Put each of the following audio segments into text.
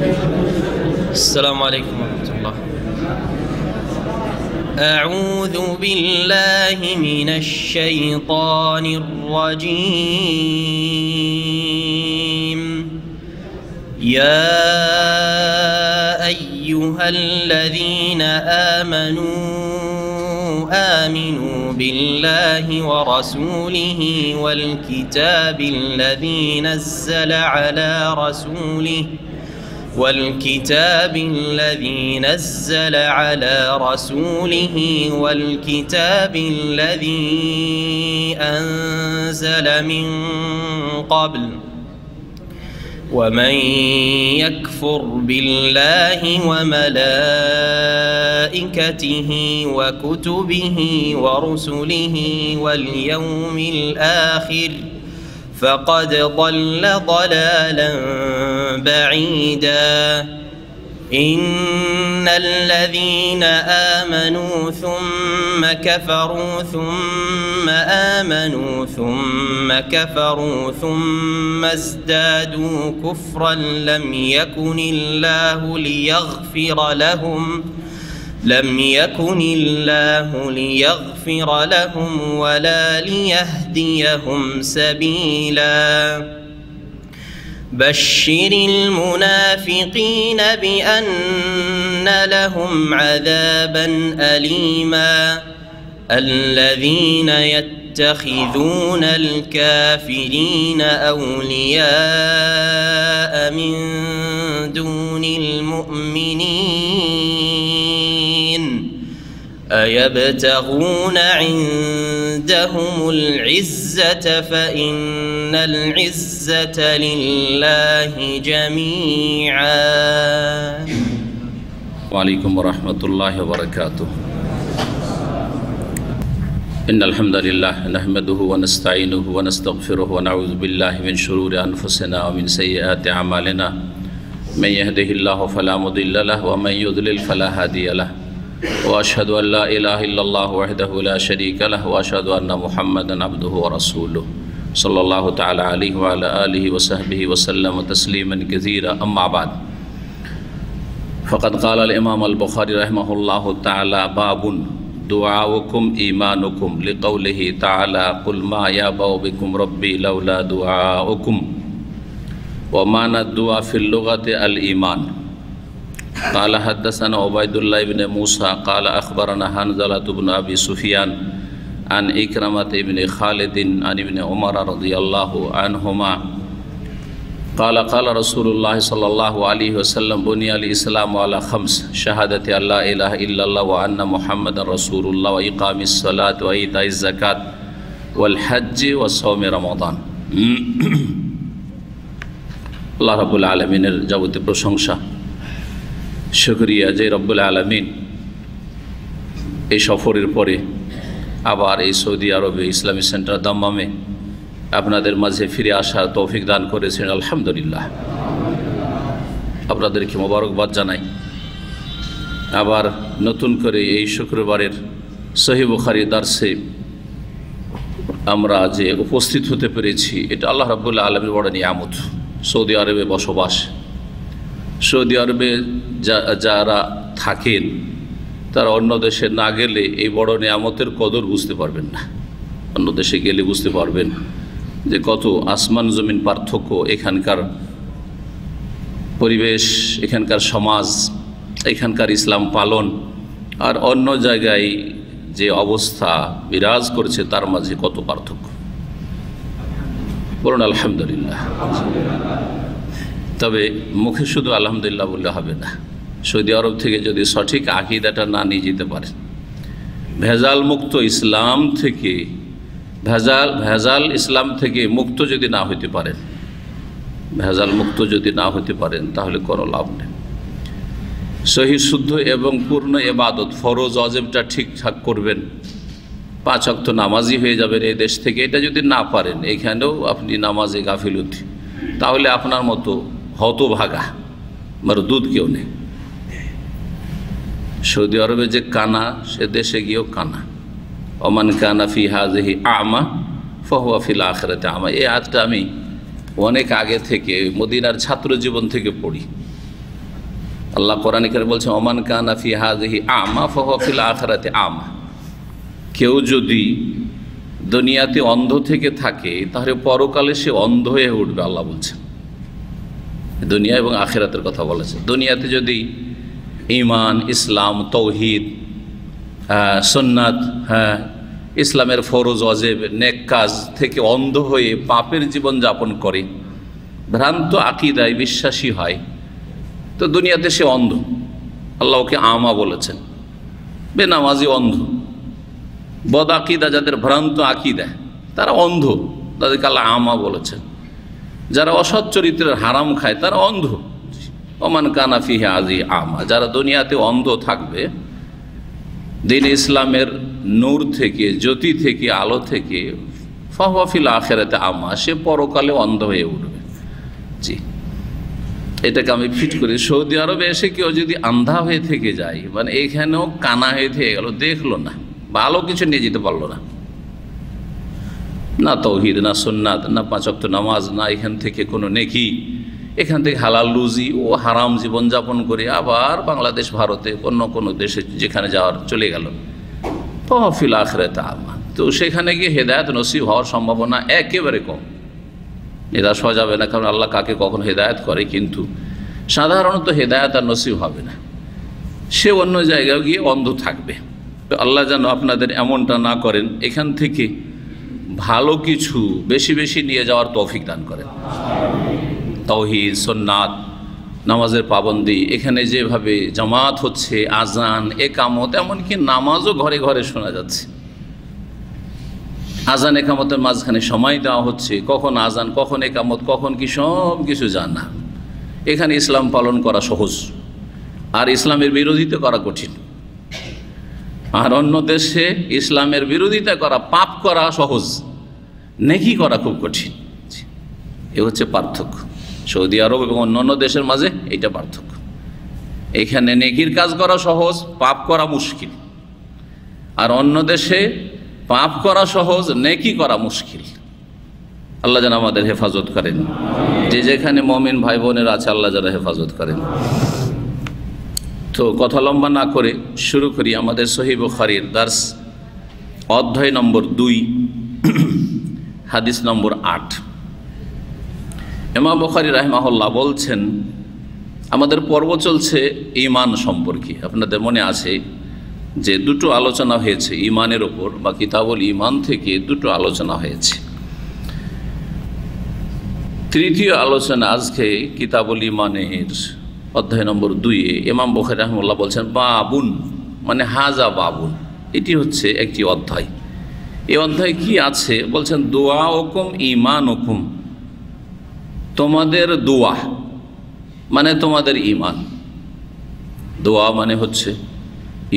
السلام عليكم ورحمة الله. أعوذ بالله من الشيطان الرجيم. يا أيها الذين آمنوا بالله ورسوله والكتاب الذي نزل على رسوله والكتاب الذي أنزل من قبل ومن يكفر بالله وملائكته وكتبه ورسله واليوم الآخر فقد ضل ضلالا بعيدا. إن الذين آمنوا ثم كفروا ثم آمنوا ثم كفروا ثم ازدادوا كفرا لم يكن الله ليغفر لهم ولا ليهديهم سبيلا. بشر المنافقين بأن لهم عذابا أليما. الذين يتخذون الكافرين أولياء من دون المؤمنين أيبتغون عندهم العزة فإن العزة لله جميعا. وعليكم ورحمة الله وبركاته. إن الحمد لله نحمده ونستعينه ونستغفره ونعوذ بالله من شرور أنفسنا ومن سيئات أعمالنا. من يهده الله فلا مضل له ومن يضلل فلا هادي له. وأشهد أن لا إله إلا الله وحده لا شريك له وأشهد أن محمدا عبده ورسوله صلى الله تعالى عليه وعلى آله وصحبه وسلم تسليما كثيرا. أما بعد، فقد قال الإمام البخاري رحمه الله تعالى: باب دعاؤكم إيمانكم، لقوله تعالى: قل ما يأبأ بكم ربي لولا دعاؤكم. ومعنى الدعاء في اللغة الإيمان. قال حدثنا عبيد الله بن موسى قال أخبرنا حنظلة بن أبي سفيان عن إكرمة بن خالد عن ابن عمر رضي الله عنهما قال قال رسول الله صلى الله عليه وسلم: بني الإسلام على خمس: شهادة أن لا إله إلا الله وأن محمد رسول الله وإقام الصلاة وإيتاء الزكاة والحج وصوم رمضان। আল্লাহ রাব্বুল আলামিনের যাবতীয় প্রশংসা, শুকরিয়া যে রব্বুল আলামিন এই সফরের পরে আবার এই সৌদি আরবে ইসলামী সেন্টার দাম্মামে আপনাদের মাঝে ফিরে আসার তৌফিক দান করেছেন। আলহামদুলিল্লাহ, আপনাদেরকে মোবারকবাদ জানাই। আবার নতুন করে এই শুক্রবারের সহিহ বুখারী দার্সে আমরা যে উপস্থিত হতে পেরেছি, এটা আল্লাহ রাব্বুল আলামিনের বড় নিয়ামত। সৌদি আরবে বসবাস, সৌদি আরবে যারা থাকেন তারা অন্য দেশে না গেলে এই বড় নিয়ামতের কদর বুঝতে পারবেন না। অন্য দেশে গেলে বুঝতে পারবেন যে কত আসমান জমিন পার্থক্য। এখানকার পরিবেশ, এখানকার সমাজ, এখানকার ইসলাম পালন আর অন্য জায়গায় যে অবস্থা বিরাজ করছে তার মাঝে কত পার্থক্য। বলুন আলহামদুলিল্লাহ। তবে মুখে শুধু আলহামদুলিল্লাহ বললে হবে না। সৌদি আরব থেকে যদি সঠিক আকীদাটা না নিয়ে যেতে পারে, ভেজাল মুক্ত ইসলাম থেকে ভেজাল ইসলাম থেকে মুক্ত যদি না হতে পারেন, ভেজাল মুক্ত যদি না হতে পারেন তাহলে কোনো লাভ নেই। সহি শুদ্ধ এবং পূর্ণ ইবাদত, ফরজ ওয়াজিবটা ঠিকঠাক করবেন, 5 ওয়াক্ত নামাজি হয়ে যাবেন এই দেশ থেকে, এটা যদি না পারেন, এখানেও আপনি নামাজে গাফিলতি, তাহলে আপনার মতো হতভাগা মারদুদ কেউ নেই। সৌদি আরবে যে কানা, সে দেশে গিয়েও কানা। ওমান কানা ফি হাযিহি আমা ফাহুয়া ফিল আখিরাতি আমা। এই আয়াতটা আমি অনেক আগে থেকে মদিনার ছাত্র জীবন থেকে পড়ি। আল্লাহ কোরআনে কারিমে বলছেন ওমান কানা ফি হাযিহি আমা ফাহুয়া ফিল আখিরাতি আমা। কেউ যদি দুনিয়াতে অন্ধ থেকে থাকে তাহলে পরকালে সে অন্ধ হয়ে উঠবে। আল্লাহ বলছেন, দুনিয়া এবং আখিরাতের কথা বলেছে। দুনিয়াতে যদি ঈমান, ইসলাম, তৌহিদ, সুন্নাত, ইসলামের ফরজ ওয়াজিব, নেক কাজ থেকে অন্ধ হয়ে পাপের জীবন যাপন করে, ভ্রান্ত আকীদায় বিশ্বাসী হয়, তো দুনিয়াতে সে অন্ধ। আল্লাহ ওকে আমা বলেছেন, বেনামাজি অন্ধ। বদ আকীদা, যাদের ভ্রান্ত আকীদা, তারা অন্ধ, তাদেরকে আল্লাহ আমা বলেছেন। যারা অসৎ চরিত্রের হারাম খায় তারা অন্ধ। ওমান কানা ফি হাযিহি আমা, যারা দুনিয়াতে অন্ধ থাকবে, দ্বীন ইসলামের নূর থেকে, জ্যোতি থেকে, আলো থেকে, ফাহুয়া ফিল আখিরাতি আমা, সে পরকালে অন্ধ হয়ে উঠবে। জি, এটাকে আমি ফিট করি। সৌদি আরবে এসে কেউ যদি আন্ধা হয়ে থেকে যায়, মানে এখানেও কানা হয়ে থেকে গেল, দেখলো না, ভালো কিছু নিয়ে যেতে পারলো না, না তৌহিদ, না সুন্নাত, না 5 ওয়াক্ত নামাজ, না এখান থেকে কোনো নেকি, এখান থেকে হালাল রুজি ও হারাম জীবনযাপন করে আবার বাংলাদেশ, ভারতে, অন্য কোনো দেশে যেখানে যাওয়ার চলে গেল, ফাহুয়া ফিল আখিরাতি আমা। তো সেখানে গিয়ে হেদায়েত নসিব হওয়ার সম্ভাবনা একেবারে কম। নিরাশ হওয়া যাবে না, কারণ আল্লাহ কাকে কখন হেদায়েত করে, কিন্তু সাধারণত হেদায়েত আর নসিব হবে না, সে অন্য জায়গায় গিয়ে অন্ধ থাকবে। তো আল্লাহ যেন আপনাদের এমনটা না করেন, এখান থেকে ভালো কিছু বেশি বেশি নিয়ে যাওয়ার তৌফিক দান করেন। তাওহীদ, সুন্নাত, নামাজের পাবন্দি, এখানে যেভাবে জামাত হচ্ছে, আজান, একামত, এমনকি নামাজও ঘরে ঘরে শোনা যাচ্ছে। আজান একামতের মাঝখানে সময় দেওয়া হচ্ছে, কখন আজান, কখন একামত, কখন কি, সব কিছু জানা। এখানে ইসলাম পালন করা সহজ, আর ইসলামের বিরোধিতা করা কঠিন। আর অন্য দেশে ইসলামের বিরোধিতা করা, পাপ করা সহজ, নেকি করা খুব কঠিন। এ হচ্ছে পার্থক্য সৌদি আরব এবং অন্যান্য দেশের মাঝে, এইটা পার্থক্য। এখানে নেকির কাজ করা সহজ, পাপ করা মুশকিল। আর অন্য দেশে পাপ করা সহজ, নেকি করা মুশকিল। আল্লাহ যেন আমাদের হেফাজত করেন। যে যেখানে মুমিন ভাই বোনের আছে, আল্লাহ যেন হেফাজত করেন। তো কথা লম্বা না করে শুরু করি আমাদের সহিহ বুখারীর দার্স, অধ্যায় নম্বর 2, হাদিস নম্বর 8। ইমাম বুখারী রাহিমাহুল্লাহ বলছেন, আমাদের পর্ব চলছে ঈমান সম্পর্কে। আপনাদের মনে আছে যে দুটো আলোচনা হয়েছে ঈমানের ওপর, বা কিতাবুল ঈমান থেকে দুটো আলোচনা হয়েছে। তৃতীয় আলোচনা আজকে কিতাবুল ঈমানের অধ্যায় নম্বর 2-এ ইমাম বুখারী রাহিমাহুল্লাহ বলছেন বাবুন, মানে হাজা বাবুন, এটি হচ্ছে একটি অধ্যায়। এই অধ্যায় কি আছে বলছেন, দোয়া হুকুম ঈমান হুকুম, তোমাদের দোয়া মানে তোমাদের ঈমান। দোয়া মানে হচ্ছে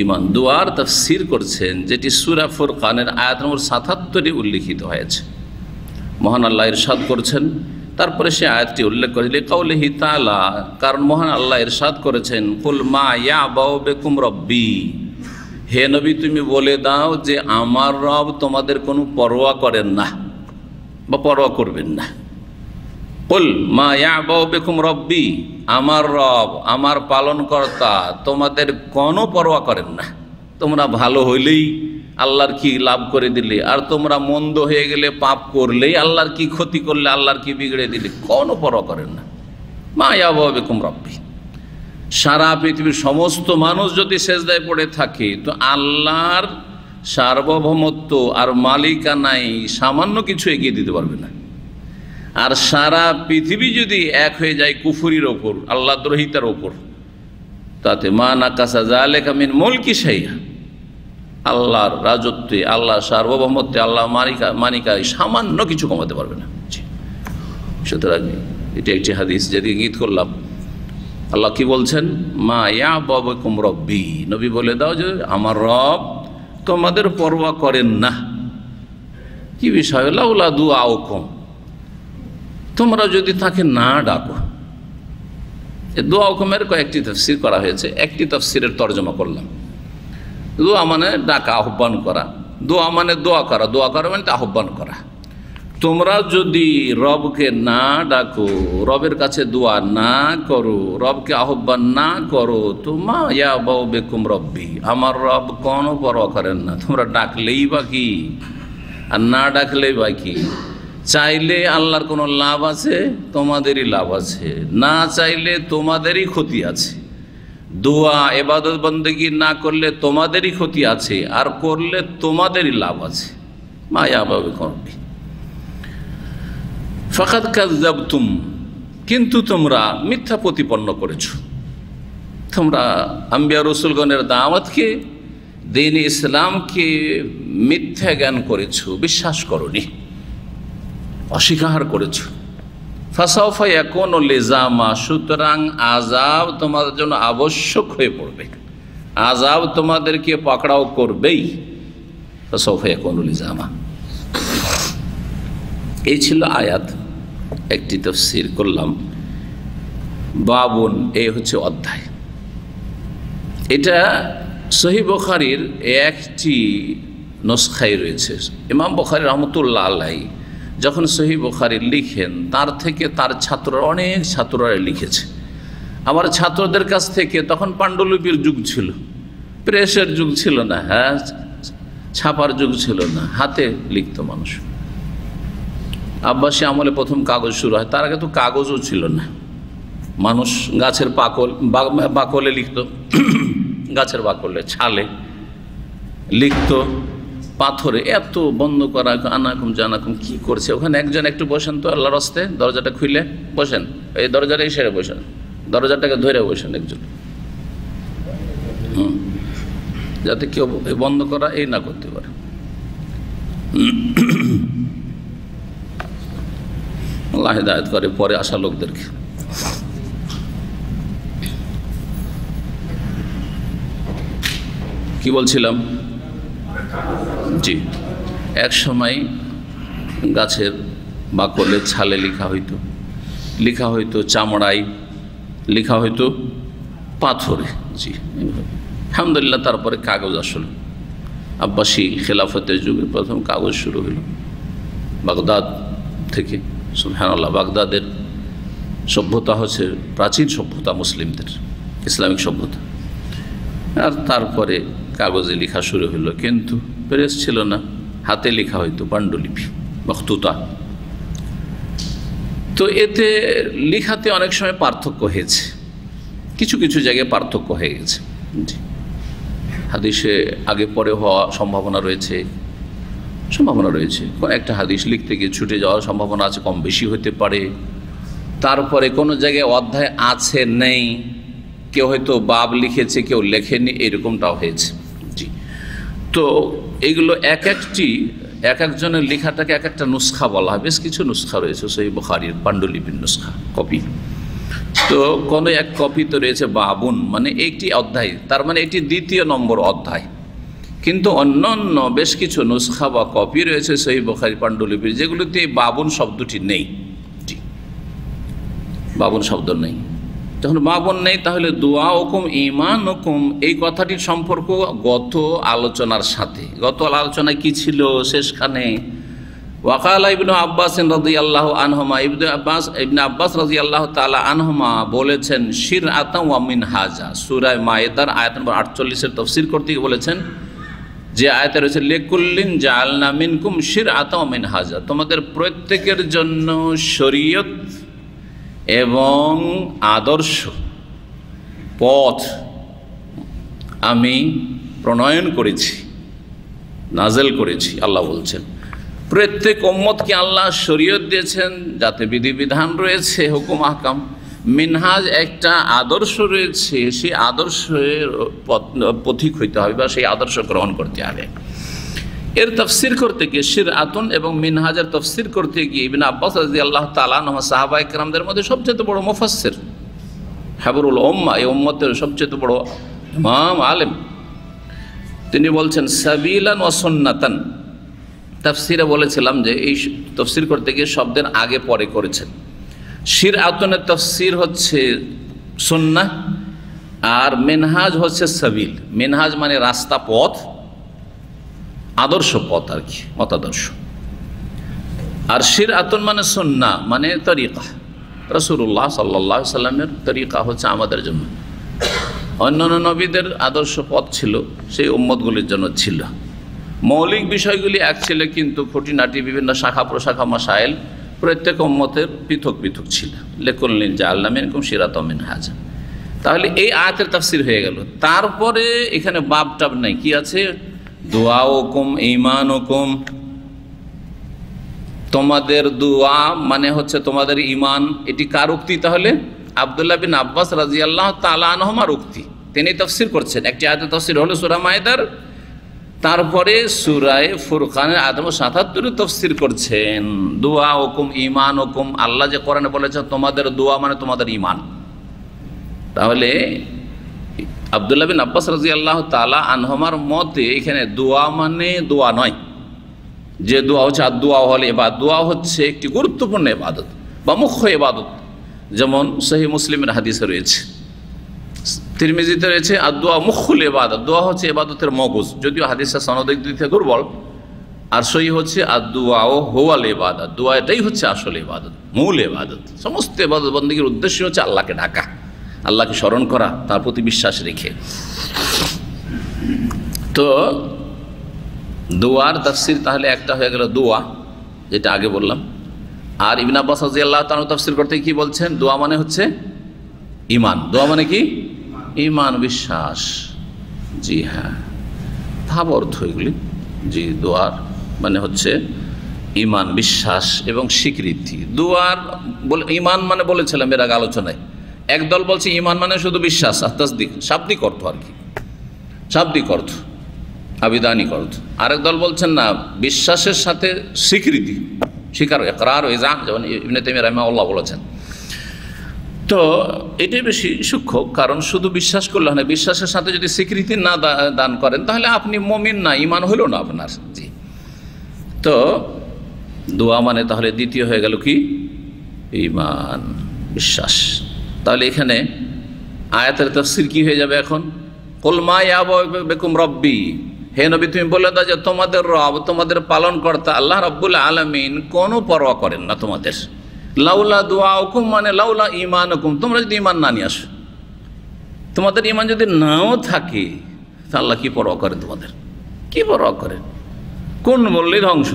ঈমান। দোয়ার তাফসীর করছেন যেটি সূরা ফুরকানের আয়াত নম্বর 77-এ উল্লিখিত হয়েছে। মহান আল্লাহ ইরশাদ করছেন, তারপরে সে আয়াতটি উল্লেখ করেছে কাউলিহি তাআলা, কারণ মহান আল্লাহ ইরশাদ করেছেন, কুল মা ইয়াবাউ বিকুম রব্বি, হে নবী তুমি বলে দাও যে আমার রব তোমাদের কোনো পরোয়া করেন না বা পরোয়া করবেন না। কুল মা ইয়াবাউ বিকুম রব্বি, আমার রব, আমার পালনকর্তা তোমাদের কোনো পরোয়া করেন না। তোমরা ভালো হইলেই আল্লাহর কি লাভ করে দিলে, আর তোমরা মন্দ হয়ে গেলে, পাপ করলেই আল্লাহর কি ক্ষতি করলে, আল্লাহর কি বিগড়ে দিলে, কোনো পরোয়া করেন না। মা ইয়াবাউ বিকুম রব্বি, সারা পৃথিবীর সমস্ত মানুষ যদি সেজদায় পড়ে থাকে, তো আল্লাহর সার্বভৌমত্ব আর মালিকানায় সামান্য কিছু এগিয়ে দিতে পারবে না। আর সারা পৃথিবী যদি এক হয়ে যায় কুফরির ওপর, আল্লাহ দ্রোহিতার ওপর, তাতে মা নাকাসা যালিকা মিন মুলকি শাইআ, আল্লাহর রাজত্বে, আল্লাহর সার্বভৌমত্বে, আল্লাহ মালিকায় সামান্য কিছু কমাতে পারবে না। সুতরাং এটি একটি হাদিস যেদিকে ইঙ্গিত করলাম। আল্লাহ কি বলছেন, মা ইয়াবাউ বিকুম রব্বি, নবী বলে দাও যে আমার রব তোমাদের পরোয়া করেন না। কি বিষয়, লাউলা দুআউকুম, তোমরা যদি তাকে না ডাকো। এই দোয়া হুকুমের কয়েকটি তাফসীর করা হয়েছে, একটি তাফসীরের তর্জমা করলাম। দোয়া মানে ডাকা, আহ্বান করা। দোয়া মানে দোয়া করা, দোয়া করা মানে আহ্বান করা। তোমরা যদি রবকে না ডাকো, রবের কাছে দোয়া না করো, রবকে আহ্বান না করো, তো মা ইয়া বাউ বেকুম রব্বি, আমার রব কোনো পরোয়া করেন না। তোমরা ডাকলেই বা কি আর না ডাকলেই বা কি? চাইলে আল্লাহর কোনো লাভ আছে? তোমাদেরই লাভ আছে। না চাইলে তোমাদেরই ক্ষতি আছে। দোয়া ইবাদত বন্দেগী না করলে তোমাদেরই ক্ষতি আছে, আর করলে তোমাদেরই লাভ আছে। মা ইয়া বাউ বেকুম রব্বি ফাকাদ কাযযাবতুম, কিন্তু তোমরা মিথ্যা প্রতিপন্ন করেছো। তোমরা আম্বিয়া রাসূলগণের দাওয়াতকে, দ্বীন ইসলামকে মিথ্যা জ্ঞান করেছো, বিশ্বাস করোনি, অস্বীকার করেছো। ফাসাউফা ইয়াকুনু লিজামা, সুতরাং আযাব তোমাদের জন্য আবশ্যক হয়ে পড়বে, আযাব তোমাদেরকে পাকড়াও করবেই। ফাসাউফা ইয়াকুনু লিজামা। এই ছিল আয়াত, একটি তাফসীর করলাম। বাবুন, এই হচ্ছে অধ্যায়। এটা সহিহ বুখারীর একটি নুসখায় রয়েছে। ইমাম বুখারী রহমতুল্লাহ আলাইহি যখন সহিহ বুখারী লিখেন, তার থেকে তার ছাত্ররা, অনেক ছাত্ররা লিখেছে। আমার ছাত্রদের কাছ থেকে তখন পাণ্ডুলিপির যুগ ছিল, প্রেসের যুগ ছিল না, হ্যাঁ, ছাপার যুগ ছিল না, হাতে লিখত মানুষ। আব্বাসী আমলে প্রথম কাগজ শুরু হয়, তার আগে তো কাগজও ছিল না। মানুষ গাছের বাকলে লিখত, গাছের বাকলে, ছালে লিখত, পাথরে। এত বন্ধ করা, আনাকুম জানাকুম কি করছে। ওখানে একজন একটু বসেন তো, আল্লাহর রাস্তে দরজাটা খুলে বসেন, এই দরজাটা এই সেরে বসেন, দরজাটাকে ধরে বসেন একজন, যাতে কেউ বন্ধ করা এই না করতে পারে। আল্লাহ হিদায়াত করে পরে আসা লোকদেরকে। কি বলছিলাম? জি, এক সময় গাছের বাকলে, ছালে লেখা হইতো চামড়ায়, লেখা হইতো পাথরে। জি, আলহামদুলিল্লাহ। তারপরে কাগজ আসলো, আব্বাসী খেলাফতের যুগে প্রথম কাগজ শুরু হলো বাগদাদ থেকে। সুবহানাল্লাহ, বাগদাদের সভ্যতা হচ্ছে প্রাচীন সভ্যতা, মুসলিমদের ইসলামিক সভ্যতা। আর তারপরে কাগজে লেখা শুরু হলো, কিন্তু প্রেস ছিল না, হাতে লেখা হইতো, পাণ্ডুলিপি, মখতুতা। তো এতে লেখাতে অনেক সময় পার্থক্য হয়েছে, কিছু কিছু জায়গায় পার্থক্য হয়ে গেছে। হাদিসে আগে পরে হওয়া সম্ভাবনা রয়েছে, কোন একটা হাদিস লিখতে গিয়ে ছুটে যাওয়ার সম্ভাবনা আছে, কম বেশি হতে পারে। তারপরে কোনো জায়গায় অধ্যায় আছে নেই, কেউ হয়তো বাব লিখেছে, কেউ লেখেনি, এরকমটাও হয়েছে। জি, তো এইগুলো এক একজনের লেখাটাকে এক একটা নুসখা বলা হয়। বেশ কিছু নুসখা রয়েছে সহিহ বুখারীর পাণ্ডুলিপির নুসখা, কপি। তো কোনো এক কপি তো রয়েছে বাবুন, মানে একটি অধ্যায়, তার মানে এটি দ্বিতীয় নম্বর অধ্যায়। কিন্তু অন্যান্য বেশ কিছু নুসখা বা কপি রয়েছে সহিহ বুখারী পাণ্ডুলিপির, যেগুলোতে বাবুন শব্দটি নেই। বাবুন শব্দ নেই। যখন বাবুন নেই, তাহলে দোয়া হুকুম ঈমান হুকুম, এই কথাটির সম্পর্ক গত আলোচনার সাথে। গত আলোচনায় কি ছিল শেষখানে? ওয়াকালা ইবনু আব্বাস রাদিয়াল্লাহু আনহুমা, ইবনে আব্বাস রাদিয়াল্লাহু তাআলা আনহুমা বলেছেন, শিরআতান ওয়া মিনহাজা। সূরা মায়েদার আয়াত নম্বর 48-এর তাফসীর করতে গিয়ে বলেছেন, যে আয়াতে রয়েছে লিকুল্লিন জাআলনা মিনকুম শিরআতান ওয়া মিনহাজা, তোমাদের প্রত্যেকের জন্য শরীয়ত এবং আদর্শ পথ আমি প্রণয়ন করেছি, নাজেল করেছি। আল্লাহ বলছেন প্রত্যেক উম্মতকে আল্লাহ শরীয়ত দিয়েছেন, যাতে বিধিবিধান রয়েছে, হুকুম আহকাম, মিনহাজ একটা আদর্শ রয়েছে, সেই আদর্শের পথিক হইতে হবে বা সেই আদর্শ গ্রহণ করতে হবে। এর তফসির করতে গিয়ে শিরআতুন এবং মিনহাজের তফসির করতে গিয়ে ইবনে আব্বাস রাদিয়াল্লাহু তাআলা আনহু সাহাবায়ে কেরামদের মধ্যে সবচেয়ে বড় মুফাসসির, হাবরুল উম্মাহ, এই উম্মতের সবচেয়ে বড় ইমাম আলেম, তিনি বলছেন সাবিলান ওয়া সুন্নাতান। তাফসিরে বলেছিলাম যে এই তফসির করতে গিয়ে শব্দের আগে পরে করেছেন। শিরআতুনের তফসির হচ্ছে সুন্নাহ, আর মিনহাজ হচ্ছে সাবিল। মিনহাজ মানে রাস্তা, পথ, আদর্শ পথ আর কি, মতাদর্শ। আর শিরআতুন মানে সুন্নাহ মানে তরিকা, রাসূলুল্লাহ সাল্লাল্লাহু আলাইহি সাল্লামের তরিকা হচ্ছে আমাদের জন্য। অন্যান্য নবীদের আদর্শ পথ ছিল, সেই উম্মতগুলির জন্য ছিল। মৌলিক বিষয়গুলি এক ছিল, কিন্তু খুঁটিনাটি বিভিন্ন শাখা প্রশাখা মাসাইল প্রত্যেক উম্মতের পৃথক পৃথক ছিল। লিকুল্লিন জাআলনা মিনকুম শিরআতাম মিনহাজা। তাহলে এই আয়াতের তাফসীর হয়ে গেল। তারপরে এখানে বাব টাব নাই, কি আছে? দুআউকুম ঈমানুকুম, তোমাদের দোয়া মানে হচ্ছে তোমাদের ঈমান। এটি কার উক্তি? তাহলে আব্দুল্লাহ বিন আব্বাস রাদিয়াল্লাহু তাআলা আনহুমার উক্তি, তিনি তাফসীর করছেন। একটি আয়াতের তাফসীর হলো সূরা মায়েদার, তারপরে সূরা ফুরকানের আয়াত নম্বর ৭৭ তাফসীর করছেন। দুআউকুম ঈমানুকুম, আল্লাহ যে কোরআনে বলেছেন তোমাদের দোয়া মানে তোমাদের ঈমান। তাহলে আব্দুল্লাহ বিন আব্বাস রাদিয়াল্লাহু তাআলা আনহুমার মতে এখানে দোয়া মানে দোয়া নয়, যে দোয়া হচ্ছে আর দোয়া হল ইবাদত। দোয়া হচ্ছে একটি গুরুত্বপূর্ণ ইবাদত বা মুখ্য ইবাদত, যেমন সহিহ মুসলিমের হাদিসে রয়েছে, তিরমিজিতে রয়েছে আর দোয়া মুখ্যুল ইবাদত। দোয়া হচ্ছে ইবাদতের মগজ, যদিও হাদিসের সনদের দিক থেকে দুর্বল। আর সহি হচ্ছে আর দোয়া ও হুয়াল ইবাদত, দোয়া এটাই হচ্ছে আসল ইবাদত, মূল ইবাদত। সমস্ত ইবাদত বন্দেগীর উদ্দেশ্য হচ্ছে আল্লাহকে ডাকা, আল্লাহকে স্মরণ করা, তার প্রতি বিশ্বাস রেখে। তো দোয়ার তাফসীর তাহলে একটা হয়ে গেল দোয়া, যেটা আগে বললাম। আর ইবনে আব্বাস রাদিয়াল্লাহু তাআলা তাফসীর করতে কি বলছেন? দোয়া মানে হচ্ছে ঈমান। দোয়া মানে কি? ঈমান, বিশ্বাস। জি হ্যাঁ, ভাব অর্থ এগুলি। জি, দোয়ার মানে হচ্ছে ঈমান, বিশ্বাস এবং স্বীকৃতি। দোয়ার ঈমান মানে বলেছিলাম এর আগে আলোচনায়, একদল বলছে ঈমান মানে শুধু বিশ্বাস আর তাসদিক, শাব্দিক অর্থ আর কি, শাব্দিক অর্থ, আবিধানিক অর্থ। আরেক দল বলছেন না, বিশ্বাসের সাথে স্বীকৃতি, স্বীকার, ইকরার ও ইজাম, যেমন ইবনে তাইমিয়া রাহিমাহুল্লাহ বলেছেন। তো এটাই বেশি সূক্ষ্ম, কারণ শুধু বিশ্বাস করলে হয় না, বিশ্বাসের সাথে যদি স্বীকৃতি না দান করেন তাহলে আপনি মুমিন না, ঈমান হলো না আপনার। জি, তো দোয়া মানে তাহলে দ্বিতীয় হয়ে গেল কি? ঈমান, বিশ্বাস। তাহলে এখানে আয়াতের তাফসীর কি হয়ে যাবে এখন? কুল মা ইয়াবুকুম রব্বি, হে নবী তুমি বলে দাও যে তোমাদের রব, তোমাদের পালনকর্তা আল্লাহ রাব্বুল আলামিন কোনো পরোয়া করেন না তোমাদের। লাউলা দুআউকুম মানে লাউলা ঈমানুকুম, তোমরা যদি ঈমান না নিয়ে আসো, তোমাদের ঈমান যদি নাও থাকে, তা আল্লাহ কি পরোয়া করেন তোমাদের? কি পরোয়া করেন? কোন বললে ধ্বংস,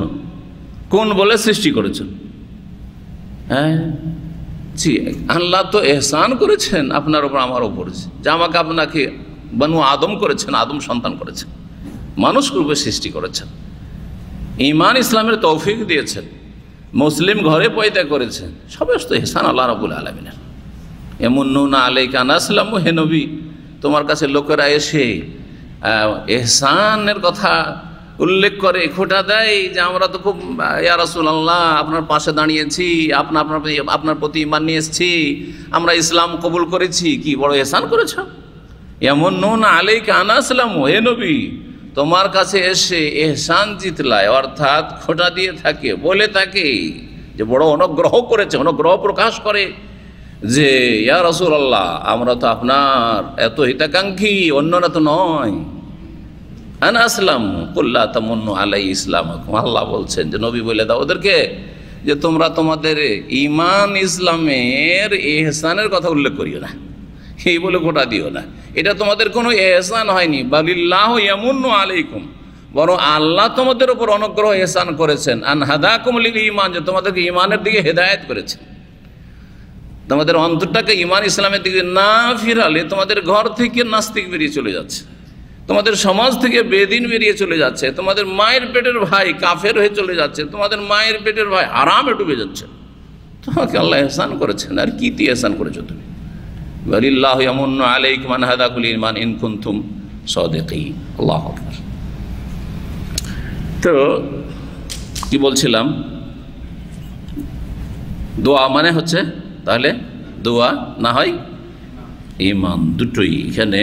কোন বলে সৃষ্টি করেছেন? হ্যাঁ জি, আল্লাহ তো এহসান করেছেন আপনার ওপর, আমার ওপর, যে আমাকে আপনাকে বনু আদম করেছেন, আদম সন্তান করেছেন, মানুষ রূপে সৃষ্টি করেছেন, ঈমান ইসলামের তৌফিক দিয়েছেন, মুসলিম ঘরে পয়দা করেছেন। সমস্ত এহসান আল্লাহ রাব্বুল আলামিনের। ইয়ামুন্নুনা আলাইকা আন আসলামু, হে নবী তোমার কাছে লোকেরা এসে এহসানের কথা উল্লেখ করে, খোঁটা দেয় যে আমরা তো খুব ইয়া রাসূলুল্লাহ আপনার পাশে দাঁড়িয়েছি, আপনার প্রতি ঈমান নিয়ে এসেছি, আমরা ইসলাম কবুল করেছি, কি বড় এহসান করেছ। ইয়ামুন্নুনা আলাইকা আন আসলামু, হে নবী তোমার কাছে এসে এহসান জিতলায়, অর্থাৎ খোঁটা দিয়ে থাকে, বলে থাকে যে বড় অনুগ্রহ করেছে, অনুগ্রহ প্রকাশ করে যে ইয়া রাসূলুল্লাহ আমরা তো আপনার এত হিতাকাঙ্ক্ষী, অন্যরা তো নয়। আনা আসলাম কুল্লা তামুন্নু আলাই ইসলামাকুম, আল্লাহ বলছেন যে নবী বলে দাও ওদেরকে যে তোমরা তোমাদের ঈমান ইসলামের এহসানের কথা উল্লেখ করিও না, এই বলে খোঁটা দিও না, এটা তোমাদের কোনো এহসান হয়নি। বালিল্লাহু ইয়ামুন্নু আলাইকুম, বরং আল্লাহ তোমাদের উপর অনুগ্রহ এহসান করেছেন। আন হাদাকুম লিল ঈমান, যে তোমাদেরকে ঈমানের দিকে হেদায়েত করেছেন, তোমাদের অন্তরটাকে ঈমান ইসলামের দিকে না ফিরালে তোমাদের ঘর থেকে নাস্তিক বেরিয়ে চলে যাচ্ছে, তোমাদের সমাজ থেকে বেদিন বেরিয়ে চলে যাচ্ছে, তোমাদের মায়ের পেটের ভাই কাফের হয়ে চলে যাচ্ছে, তোমাদের মায়ের পেটের ভাই হারামে ডুবে যাচ্ছে। তোমাকে আল্লাহ এহসান করেছেন, আর কি দিয়ে এহসান করেছো তুমি? ওয়ালিল্লাহু ইয়ামুন্নু আলাইকুম আন হাদাকুল ঈমান ইন কুনতুম সাদিকিন। আল্লাহু আকবার। তো কি বলছিলাম, দোয়া মানে হচ্ছে তাহলে দোয়া না হয় ঈমান, দুটোই। এখানে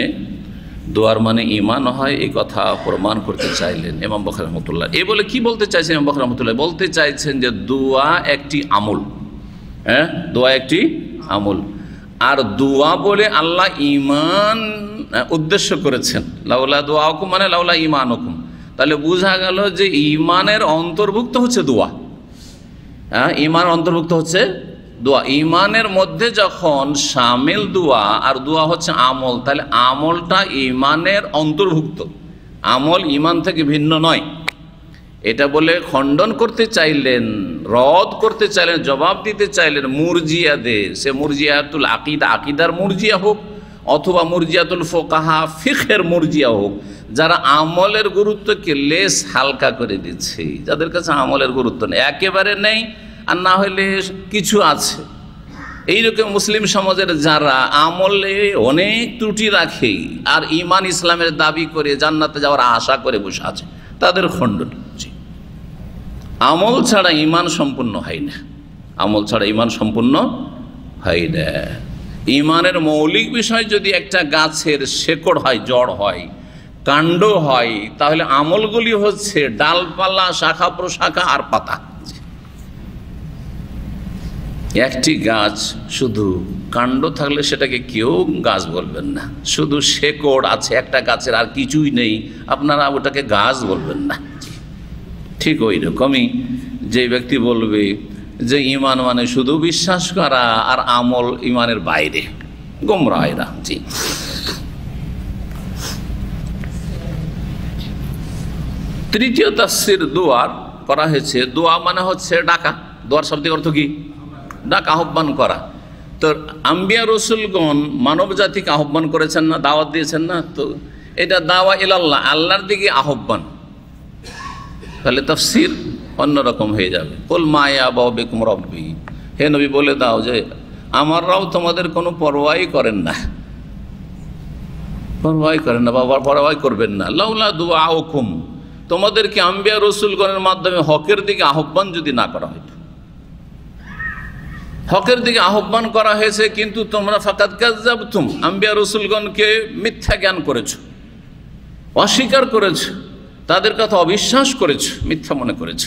দোয়ার মানে ঈমান হয়, এই কথা প্রমাণ করতে চাইলেন ইমাম বুখারী রাহমাতুল্লাহ। এই বলে কি বলতে চাইছেন ইমাম বুখারী রাহমাতুল্লাহ? বলতে চাইছেন যে দোয়া একটি আমল, হ্যাঁ দোয়া একটি আমল, আর দোয়া বলে আল্লাহ ঈমান উদ্দেশ্য করেছেন। লাউলা দুআকুম মানে লাউলা ঈমানুকুম, তাহলে বোঝা গেল যে ঈমানের অন্তর্ভুক্ত হচ্ছে দোয়া। ইমান অন্তর্ভুক্ত হচ্ছে দোয়া। ইমানের মধ্যে যখন শামিল দোয়া, আর দোয়া হচ্ছে আমল, তাহলে আমলটা ইমানের অন্তর্ভুক্ত, আমল ইমান থেকে ভিন্ন নয়। এটা বলে খণ্ডন করতে চাইলেন, রদ করতে চাইলেন, জবাব দিতে চাইলেন মুরজিয়াদের। সে মুরজিয়াতুল আকিদা, আকিদার মুরজিয়া হোক, অথবা মুরজিয়াতুল ফোকাহা, ফিকহের মুরজিয়া হোক, যারা আমলের গুরুত্বকে লেস হালকা করে দিচ্ছে, যাদের কাছে আমলের গুরুত্ব নেই, একেবারে নেই, আর না হলে কিছু আছে। এইরকম মুসলিম সমাজের যারা আমলে অনেক ত্রুটি রাখে আর ইমান ইসলামের দাবি করে জান্নাতে যাওয়ার আশা করে বসে আছে, তাদের খণ্ডন। আমল ছাড়া ইমান সম্পূর্ণ হয় না, আমল ছাড়া ইমান সম্পূর্ণ হয় না। ইমানের মৌলিক বিষয় যদি একটা গাছের শেকড় হয়, জড় হয়, কাণ্ড হয়, তাহলে আমলগুলি হচ্ছে ডালপালা, শাখা প্রশাখা আর পাতা। একটি গাছ শুধু কাণ্ড থাকলে সেটাকে কেউ গাছ বলবেন না, শুধু শেকড় আছে একটা গাছের আর কিছুই নেই, আপনারা ওটাকে গাছ বলবেন না। ঠিক ওই রকমই যে ব্যক্তি বলবে যে ইমান মানে শুধু বিশ্বাস করা আর আমল ইমানের বাইরে, গোমরাহ এরা। জি, তৃতীয় তাফসীর দোয়ার করা হয়েছে, দোয়া মানে হচ্ছে ডাকা। দোয়ার শব্দের অর্থ কি? ডাকা, আহ্বান করা। তো আম্বিয়া রসুলগণ মানব জাতিকে আহ্বান করেছেন না, দাওয়াত দিয়েছেন না? তো এটা দাওয়া ইলাল্লাহ, আল্লাহর দিকে আহ্বান। তাহলে তাফসীর অন্যরকম হয়ে যাবে। কুল মা ইয়াবাউ বিকুম রব্বি, হে নবী বলে দাও যে আমার রব তোমাদের কোনো পরোয়াই করেন না, পরোয়াই করেন না, বাবা পরোয়াই করবেন না। লাউলা দুআউকুম, তোমাদেরকে আম্বিয়া রসুলগণের মাধ্যমে হকের দিকে আহ্বান যদি না করা হতো। হকের দিকে আহ্বান করা হয়েছে, কিন্তু তোমরা ফাকাদ কাযযাবতুম, আম্বিয়া রসুলগণকে মিথ্যা জ্ঞান করেছ, অস্বীকার করেছ, তাদের কথা অবিশ্বাস করেছ, মিথ্যা মনে করেছ।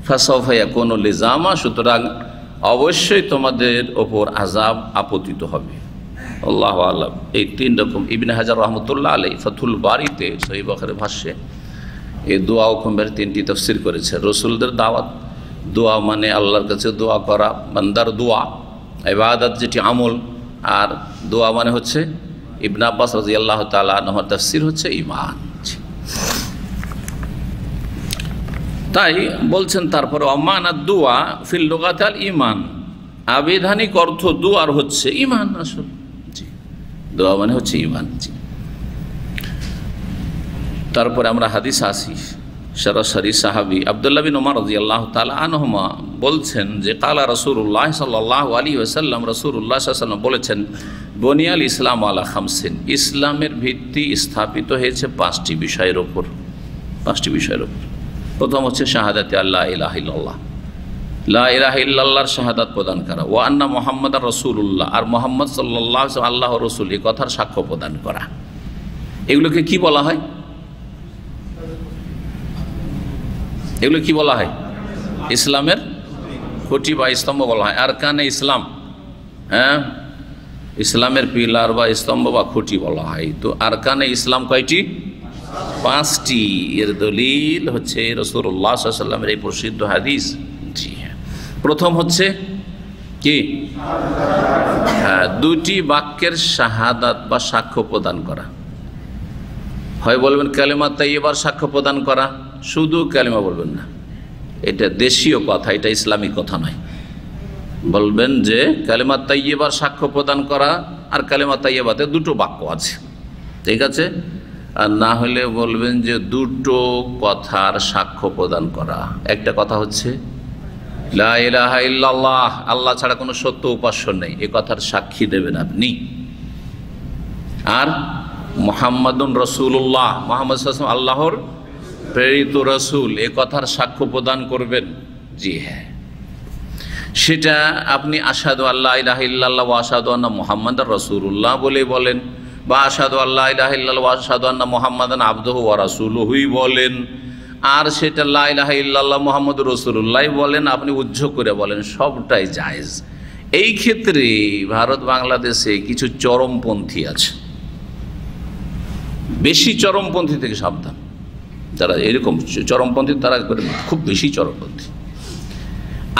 ফাসাউফা ইয়াকুনু লিজামা, সুতরাং অবশ্যই তোমাদের ওপর আযাব আপতিত হবে। আল্লাহু আ'লাম। এই তিন রকম ইবনে হাজার রহমতুল্লাহ আলাইহি ফাথুল বারীতে সহিহ বুখারীর ভাষ্যে এই দোয়া হুকুমের তিনটি তাফসীর করেছে। রসুলদের দাওয়াত, দোয়া মানে আল্লাহর কাছে দোয়া করা, বান্দার দোয়া, ইবাদত যেটি আমল, আর দোয়া মানে হচ্ছে ইবনে আব্বাস রাদিয়াল্লাহু তাআলা আনহুর তাফসীর হচ্ছে ঈমান। তাই বলছেন তারপরে অমানাদ দোয়া ফিল লুগাত আল ঈমান, আবিধানিক অর্থ দোয়ার হচ্ছে ঈমান। আসলে জি, দোয়া মানে হচ্ছে ঈমান। জি, তারপরে আমরা হাদিস আসি। সরাসরি সাহাবী আব্দুল্লাহ বিন উমর রাদিয়াল্লাহু তাআলা আনহুমা বলছেন যে কালা রাসূলুল্লাহ সাল্লাল্লাহু আলাইহি ওয়াসাল্লাম, রাসূলুল্লাহ সাল্লাল্লাহু আলাইহি ওয়াসাল্লাম বলেছেন বুনিয়াল ইসলাম আলা খামসিন, ইসলামের ভিত্তি স্থাপিত হয়েছে পাঁচটি বিষয়ের ওপর। পাঁচটি বিষয়ের ওপর। প্রথম হচ্ছে শাহাদাতে আল্লাহ ইলাহা ইল্লাল্লাহ, লা ইলাহা ইল্লাল্লাহর শাহাদাত প্রদান করা। ওয়া আন্না মুহাম্মাদার রাসূলুল্লাহ, আর মুহাম্মদ সাল্লাল্লাহু আলাইহি ওয়াসাল্লাম আল্লাহর রাসূল, এই কথার সাক্ষ্য প্রদান করা। এগুলোকে কি বলা হয়? এগুলো কি বলা হয়? ইসলামের খুঁটি বা স্তম্ভ বলা হয়, আরকানে ইসলাম। হ্যাঁ, ইসলামের পিলার বা স্তম্ভ বা খুঁটি বলা হয়। তো আরকানে ইসলাম কয়টি? পাঁচটি। এর দলিল হচ্ছে রাসূলুল্লাহ সাল্লাল্লাহু আলাইহি ওয়াসাল্লামের এই প্রসিদ্ধ হাদিস। জি হ্যাঁ, প্রথম হচ্ছে কি? হ্যাঁ, দুটি বাক্যের শাহাদাত বা সাক্ষ্য প্রদান করা। হয় বলবেন কালেমা তাইয়্যিবার সাক্ষ্য প্রদান করা, শুধু কালেমা বলবেন না, এটা দেশীয় কথা, এটা ইসলামিক কথা নয়। বলবেন যে কালেমা তাইয়্যিবার সাক্ষ্য প্রদান করা, আর কালেমা তাইয়্যিবাতে দুটো বাক্য আছে, ঠিক আছে? আর না হলে বলবেন যে দুটো কথার সাক্ষ্য প্রদান করা। একটা কথা হচ্ছে লা ইলাহা ইল্লাল্লাহ, আল্লাহ ছাড়া কোনো সত্য উপাস্য নেই, এ কথার সাক্ষী দেবেন আপনি। আর মুহাম্মাদুন রাসূলুল্লাহ, মুহাম্মদ সাল্লাল্লাহু আলাইহি ওয়াসাল্লাম আল্লাহর প্রেরিত রাসূল, এ কথার সাক্ষ্য প্রদান করবেন। জি হ্যাঁ, সেটা আপনি আশহাদু আল্লা ইলাহা ইল্লাল্লাহ ওয়া আশহাদু আন্না মুহাম্মাদার রাসূলুল্লাহ বলে বলেন, বা আশহাদু আল্লা ইলাহা ইল্লাল্লাহ ওয়া আশহাদু আন্না মুহাম্মাদান আবদুহু ওয়া রাসূলুহুই বলেন, আর সেটা লা ইলাহা ইল্লাল্লাহ মুহাম্মাদুর রাসূলুল্লাহ বলেন, আপনি উজ্জ্ব করে বলেন, সবটাই জায়েজ। এই ক্ষেত্রে ভারত বাংলাদেশে কিছু চরমপন্থী আছে, বেশি চরমপন্থী থেকে সাবধান। যারা এরকম চরমপন্থী তারা খুব বেশি চরমপন্থী।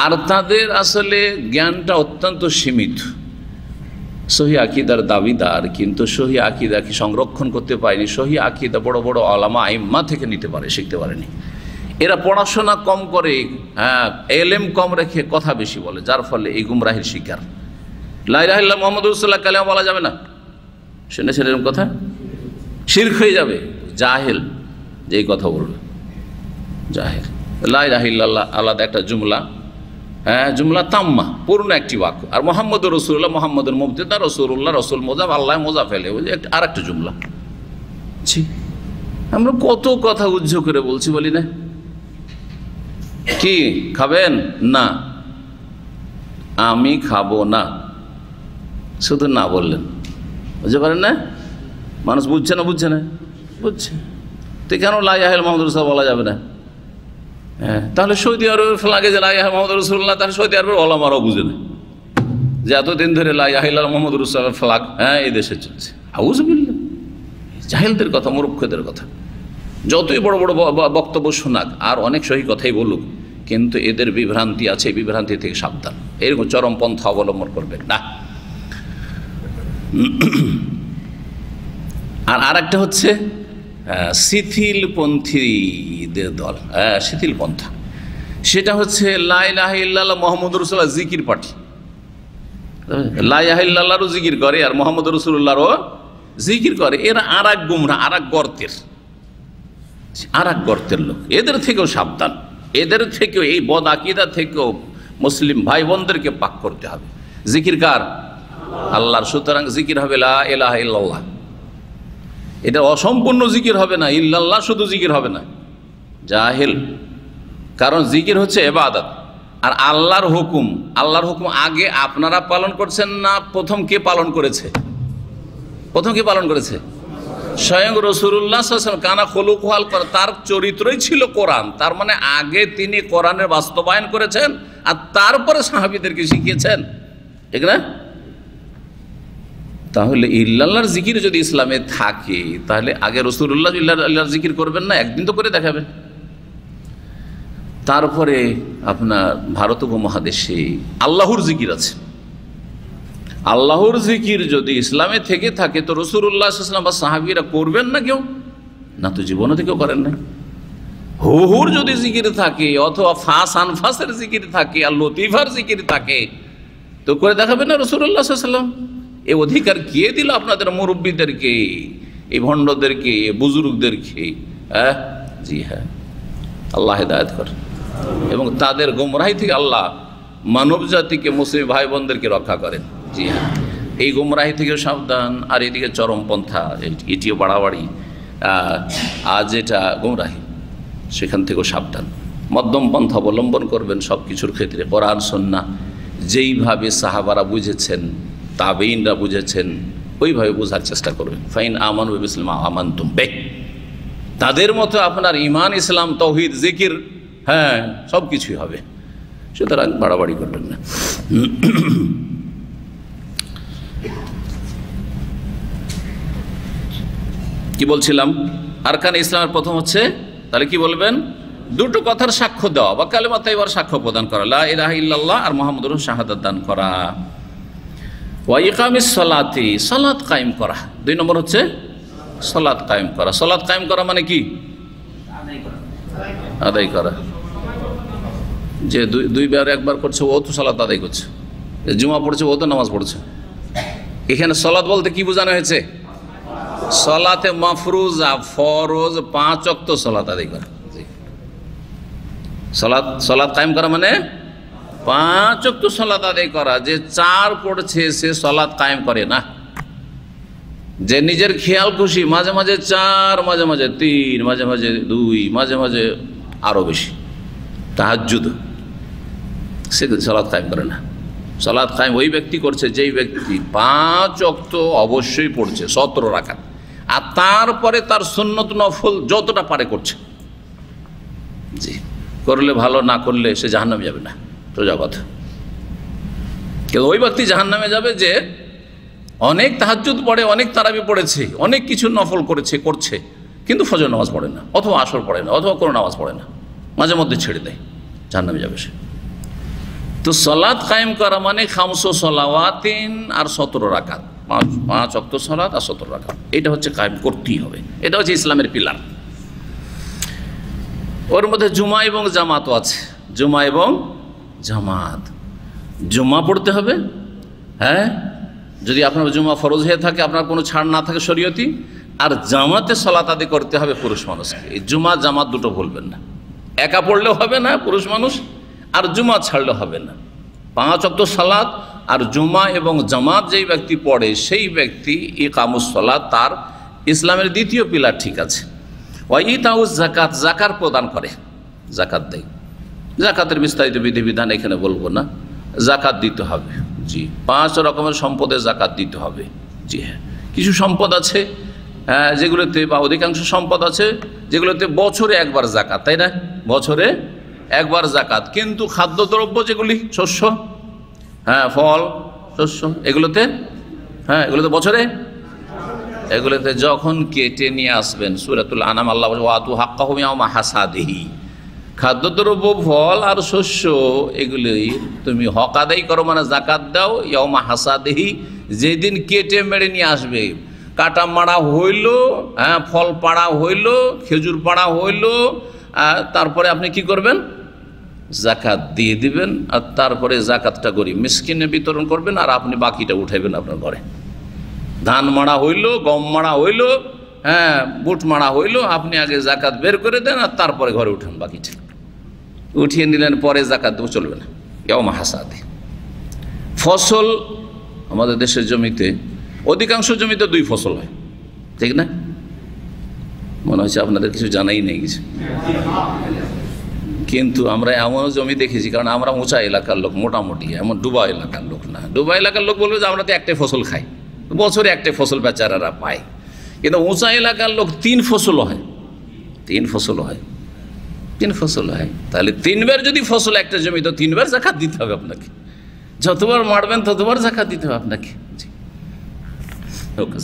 আর তাদের আসলে জ্ঞানটা অত্যন্ত সীমিত, সহি আকিদার দাবিদার, কিন্তু সহি আকিদাকে সংরক্ষণ করতে পারেনি। সহি আকিদা বড় বড় আলামা আইম্মা থেকে নিতে পারে, শিখতে পারেনি। এরা পড়াশোনা কম করে, এলেম কম রেখে কথা বেশি বলে, যার ফলে এই গুমরাহির শিকার। লা ইলাহা ইল্লাল্লাহ মুহাম্মাদুর রাসূলুল্লাহ কালেমা বলা যাবে না, শুনেছেন এরকম কথা? শিরক হয়ে যাবে। জাহেল যেই কথা বলবে, জাহেল। লা ইলাহা ইল্লাল্লাহ আলাদা একটা জুমলা, জুমলা তাম্মা, পূর্ণ একটি বাক্য। আর মুহাম্মদুর রাসূলুল্লাহ, মুহাম্মদুর মুবতাদা, রাসূলুল্লাহ, রাসূল মোজাফ, আল্লাহ মোজাফ এলে আর একটা জুমলা। ছি, আমরা কত কথা উজ্জ করে বলছি, বলি না? কি খাবেন? না, আমি খাবো না, শুধু না বললেন, বুঝতে পারেন না? মানুষ বুঝছে না, বুঝছে না, বুঝছে। তো কেন লা ইলাহা ইল্লাল্লাহ মুহাম্মাদুর রাসূলুল্লাহ বলা যাবে না? তাহলে সৌদি আরবের ফ্লাগে যে লা ইলাহা মুহাম্মাদুর রাসূলুল্লাহ, তাহলে সৌদি আরবের ওলামারাও বুঝে না যে এতদিন ধরে লা ইলাহা ইল্লাল্লাহ মুহাম্মাদুর রাসূলুল্লাহর ফ্লাগ এই দেশে চলছে। আউযুবিল্লাহ, জাহেলদের কথা, মূর্খদের কথা। যতই বড় বড় বক্তব্য শোনাক আর অনেক সহি কথাই বলুক, কিন্তু এদের বিভ্রান্তি আছে, বিভ্রান্তি থেকে সাবধান। এরকম চরম পন্থা অবলম্বন করবেন না। আর একটা হচ্ছে শিথিলপন্থীদের দল, শিথিল পন্থা। সেটা হচ্ছে লা ইলাহা ইল্লাল্লাহ মুহাম্মাদুর রাসূলুল্লাহ জিকির পাঠি। লা ইলাহা ইল্লাল্লাহরও জিকির করে আর মুহাম্মাদুর রাসূলুল্লাহরও জিকির করে। এরা আর এক গুমরাহ, আর এক গর্তের লোক। এদের থেকেও সাবধান, এদের থেকেও, এই বদ আকীদা থেকেও মুসলিম ভাই বোনদেরকে পাক করতে হবে। জিকির কার? আল্লাহর। সুতরাং জিকির হবে লা ইলাহা ইল্লাল্লাহ। এটা অসম্পূর্ণ জিকির হবে না, ইল্লাল্লাহ শুধু জিকির হবে না, জাহেল। কারণ জিকির হচ্ছে ইবাদত, আর আল্লাহর হুকুম, আল্লাহর হুকুম আগে আপনারা পালন করছেন না প্রথম কে পালন করেছে? প্রথম কে পালন করেছে? স্বয়ং রাসূলুল্লাহ সাল্লাল্লাহু আলাইহি ওয়াসাল্লাম। কানা খুলুকুল কোরআন, তার চরিত্রই ছিল কোরআন। তার মানে আগে তিনি কোরআনের বাস্তবায়ন করেছেন আর তারপরে সাহাবীদেরকে শিখিয়েছেন, ঠিক না? তাহলে ইল্লাল্লাহর জিকির যদি ইসলামে থাকে, তাহলে আগে রাসূলুল্লাহ ইল্লাল্লাহর জিকির করবেন না, একদিন তো করে দেখাবেন। তারপরে আপনার ভারত উপমহাদেশে আল্লাহর জিকির আছে। আল্লাহর জিকির যদি ইসলামে থেকে থাকে, তো রাসূলুল্লাহ সাল্লাল্লাহু আলাইহি ওয়াসাল্লাম বা সাহাবীরা করবেন না? কেউ না, তো জীবনে থেকেও করেন না। হুহুর যদি জিকির থাকে, অথবা ফাস আনফাসের জিকির থাকে, আর লতিফার জিকির থাকে, তো করে দেখাবেন না রাসূলুল্লাহ সাল্লাল্লাহু আলাইহি ওয়াসাল্লাম? এই অধিকার কে দিল আপনাদের মুরব্বীদেরকে, এই ভণ্ডদেরকে, বুজুর্গদেরকে? জি হ্যাঁ, আল্লাহ হেদায়েত করেন এবং তাদের গোমরাহি থেকে আল্লাহ মানব জাতিকে, মুসলিম ভাই বোনদেরকে রক্ষা করেন। জি হ্যাঁ, এই গোমরাহি থেকেও সাবধান। আর এদিকে চরমপন্থা, এটিও বাড়াবাড়ি, আজ এটা গোমরাহি, সেখান থেকেও সাবধান। মধ্যম পন্থা অবলম্বন করবেন সব কিছুর ক্ষেত্রে। কোরআন সুন্নাহ যেইভাবে সাহাবারা বুঝেছেন, তাবেঈনরা বুঝেছেন, ওইভাবে বোঝার চেষ্টা করবেন। ফাইন আমানু বিমিসলি মা আমানতুম বিহি, তাদের মতো আপনার ঈমান, ইসলাম, তাওহীদ, জিকির, সব কিছুই হবে। সুতরাং বাড়াবাড়ি করবেন না। কি বলছিলাম? আরকান ইসলামের প্রথম হচ্ছে, তাহলে কি বলবেন? দুটো কথার সাক্ষ্য দেওয়া বা কালেমা তাইয়্যিবার সাক্ষ্য প্রদান করা, লা ইলাহা ইল্লাল্লাহ আর মুহাম্মাদুর শাহাদাত দান করা। ওয়া ইকামিস সালাতি, সালাত কায়েম করা। 2 নম্বর হচ্ছে সালাত কায়েম করা। সালাত কায়েম করা মানে কি? আদায় করা। যে দুইবার একবার করছে ও তো সালাত আদায় করছে, জুমা পড়ছে ও তো নামাজ পড়ছে। এখানে সালাত বলতে কি বোঝানো হয়েছে? সালাতে মাফরুজা, ফরজ 5 ওয়াক্ত সালাত আদায় করা। সালাত কায়েম করা মানে 5 ওয়াক্ত সালাত আদায় করা। যে 4 পড়ছে সে সালাত কায়েম করে না। যে নিজের খেয়াল খুশি মাঝে মাঝে 4, মাঝে মাঝে 3, মাঝে মাঝে 2, মাঝে মাঝে আরও বেশি তাহাজ্জুদ, সে সালাত কায়েম করে না। সালাত কায়েম ওই ব্যক্তি করছে যেই ব্যক্তি 5 ওয়াক্ত অবশ্যই পড়ছে, 17 রাকাত, আর তারপরে তার সুন্নত নফল যতটা পারে করছে। জি, করলে ভালো, না করলে সে জাহান্নামে যাবে না, সোজা কথা। কিন্তু ওই ব্যক্তি জাহান্নামে যাবে যে অনেক তাহাজ্জুদ পড়ে, অনেক তারাবি পড়েছে, অনেক কিছু নফল করছে, কিন্তু ফজর নামাজ পড়ে না, অথবা আসর পড়ে না, অথবা কোনো নামাজ পড়ে না, মাঝে মধ্যে ছেড়ে দেয়, জাহান্নামে যাবে সে। তো সলাত কায়েম করা মানে খামসো সলাওয়াতিন আর 17 রাকাত, 5 ওয়াক্ত সলাত আর 17 রাকাত, এটা হচ্ছে কায়েম করতেই হবে। এটা হচ্ছে ইসলামের পিলার। ওর মধ্যে জুমা এবং জামাতও আছে। জুমা এবং জামাত, জুমা পড়তে হবে। হ্যাঁ, যদি আপনার জুমা ফরজ হয়ে থাকে, আপনার কোনো ছাড় না থাকে শরীয়তি, আর জামাতে সলাত আদি করতে হবে পুরুষ মানুষকে। এই জুমা জামাত দুটো ভুলবেন না, একা পড়লেও হবে না পুরুষ মানুষ, আর জুমা ছাড়লে হবে না। 5 ওয়াক্ত সালাত আর জুমা এবং জামাত যেই ব্যক্তি পড়ে সেই ব্যক্তি ইকামুস সালাত, তার ইসলামের দ্বিতীয় পিলার ঠিক আছে। ওয়া ইতাউজ যাকাত, যাকাত প্রদান করে, যাকাত দেয়। যাকাতের বিস্তারিত বিধিবিধান এখানে বলবো না, যাকাত দিতে হবে। জি, 5 রকমের সম্পদে যাকাত দিতে হবে। জি হ্যাঁ, কিছু সম্পদ আছে যেগুলোতে, বা অধিকাংশ সম্পদ আছে যেগুলোতে বছরে একবার যাকাত, তাই না? বছরে একবার যাকাত। কিন্তু খাদ্যদ্রব্য যেগুলি, শস্য, হ্যাঁ ফল, শস্য, এগুলোতে বছরে, এগুলোতে যখন কেটে নিয়ে আসবেন, সূরাতুল আনাম আল্লাহ বলে ওয়াতু হাক্কাহু ইয়াওমা হাসাদিহি, খাদ্যদ্রব্য ফল আর শস্য এগুলি তুমি হক আদায় করো, মানে যাকাত দাও। ইয়াওমা হাসাদিহি, যেদিন কেটে মেরে নিয়ে আসবে, কাটা মারা হইল, হ্যাঁ ফল পাড়া হইল, খেজুর পাড়া হইল, তারপরে আপনি কি করবেন? যাকাত দিয়ে দিবেন। আর তারপরে যাকাতটা গরিব মিসকিনে বিতরণ করবেন, আর আপনি বাকিটা উঠাইবেন আপনার ঘরে। ধান মারা হইল, গম মারা হইল, হ্যাঁ বুট মারা হইল, আপনি আগে যাকাত বের করে দেন, আর তারপরে ঘরে উঠান বাকিটা। উঠিয়ে নিলেন, পরে যাকাত দেবো, চলবে না। ইয়াওমা হাসাদি। ফসল আমাদের দেশের জমিতে, অধিকাংশ জমিতে 2 ফসল হয়, ঠিক না? মনে হচ্ছে আপনাদের কিছু জানাই নেই কিছু। কিন্তু আমরা এমন জমি দেখেছি, কারণ আমরা উঁচা এলাকার লোক, মোটামুটি এমন ডুবা এলাকার লোক না। ডুবা এলাকার লোক বলবে যে আমরা তো একটাই ফসল খাই, বছরে একটাই ফসল বেচারারা পায়। কিন্তু উঁচা এলাকার লোক 3 ফসল হয়, 3 ফসল হয়, 3 ফসল হয়। তাহলে 3 বার যদি ফসল একটা জমি, তো 3 বার যাকাত দিতে হবে আপনাকে। যতবার মারবেন ততবার যাকাত দিতে হবে আপনাকে।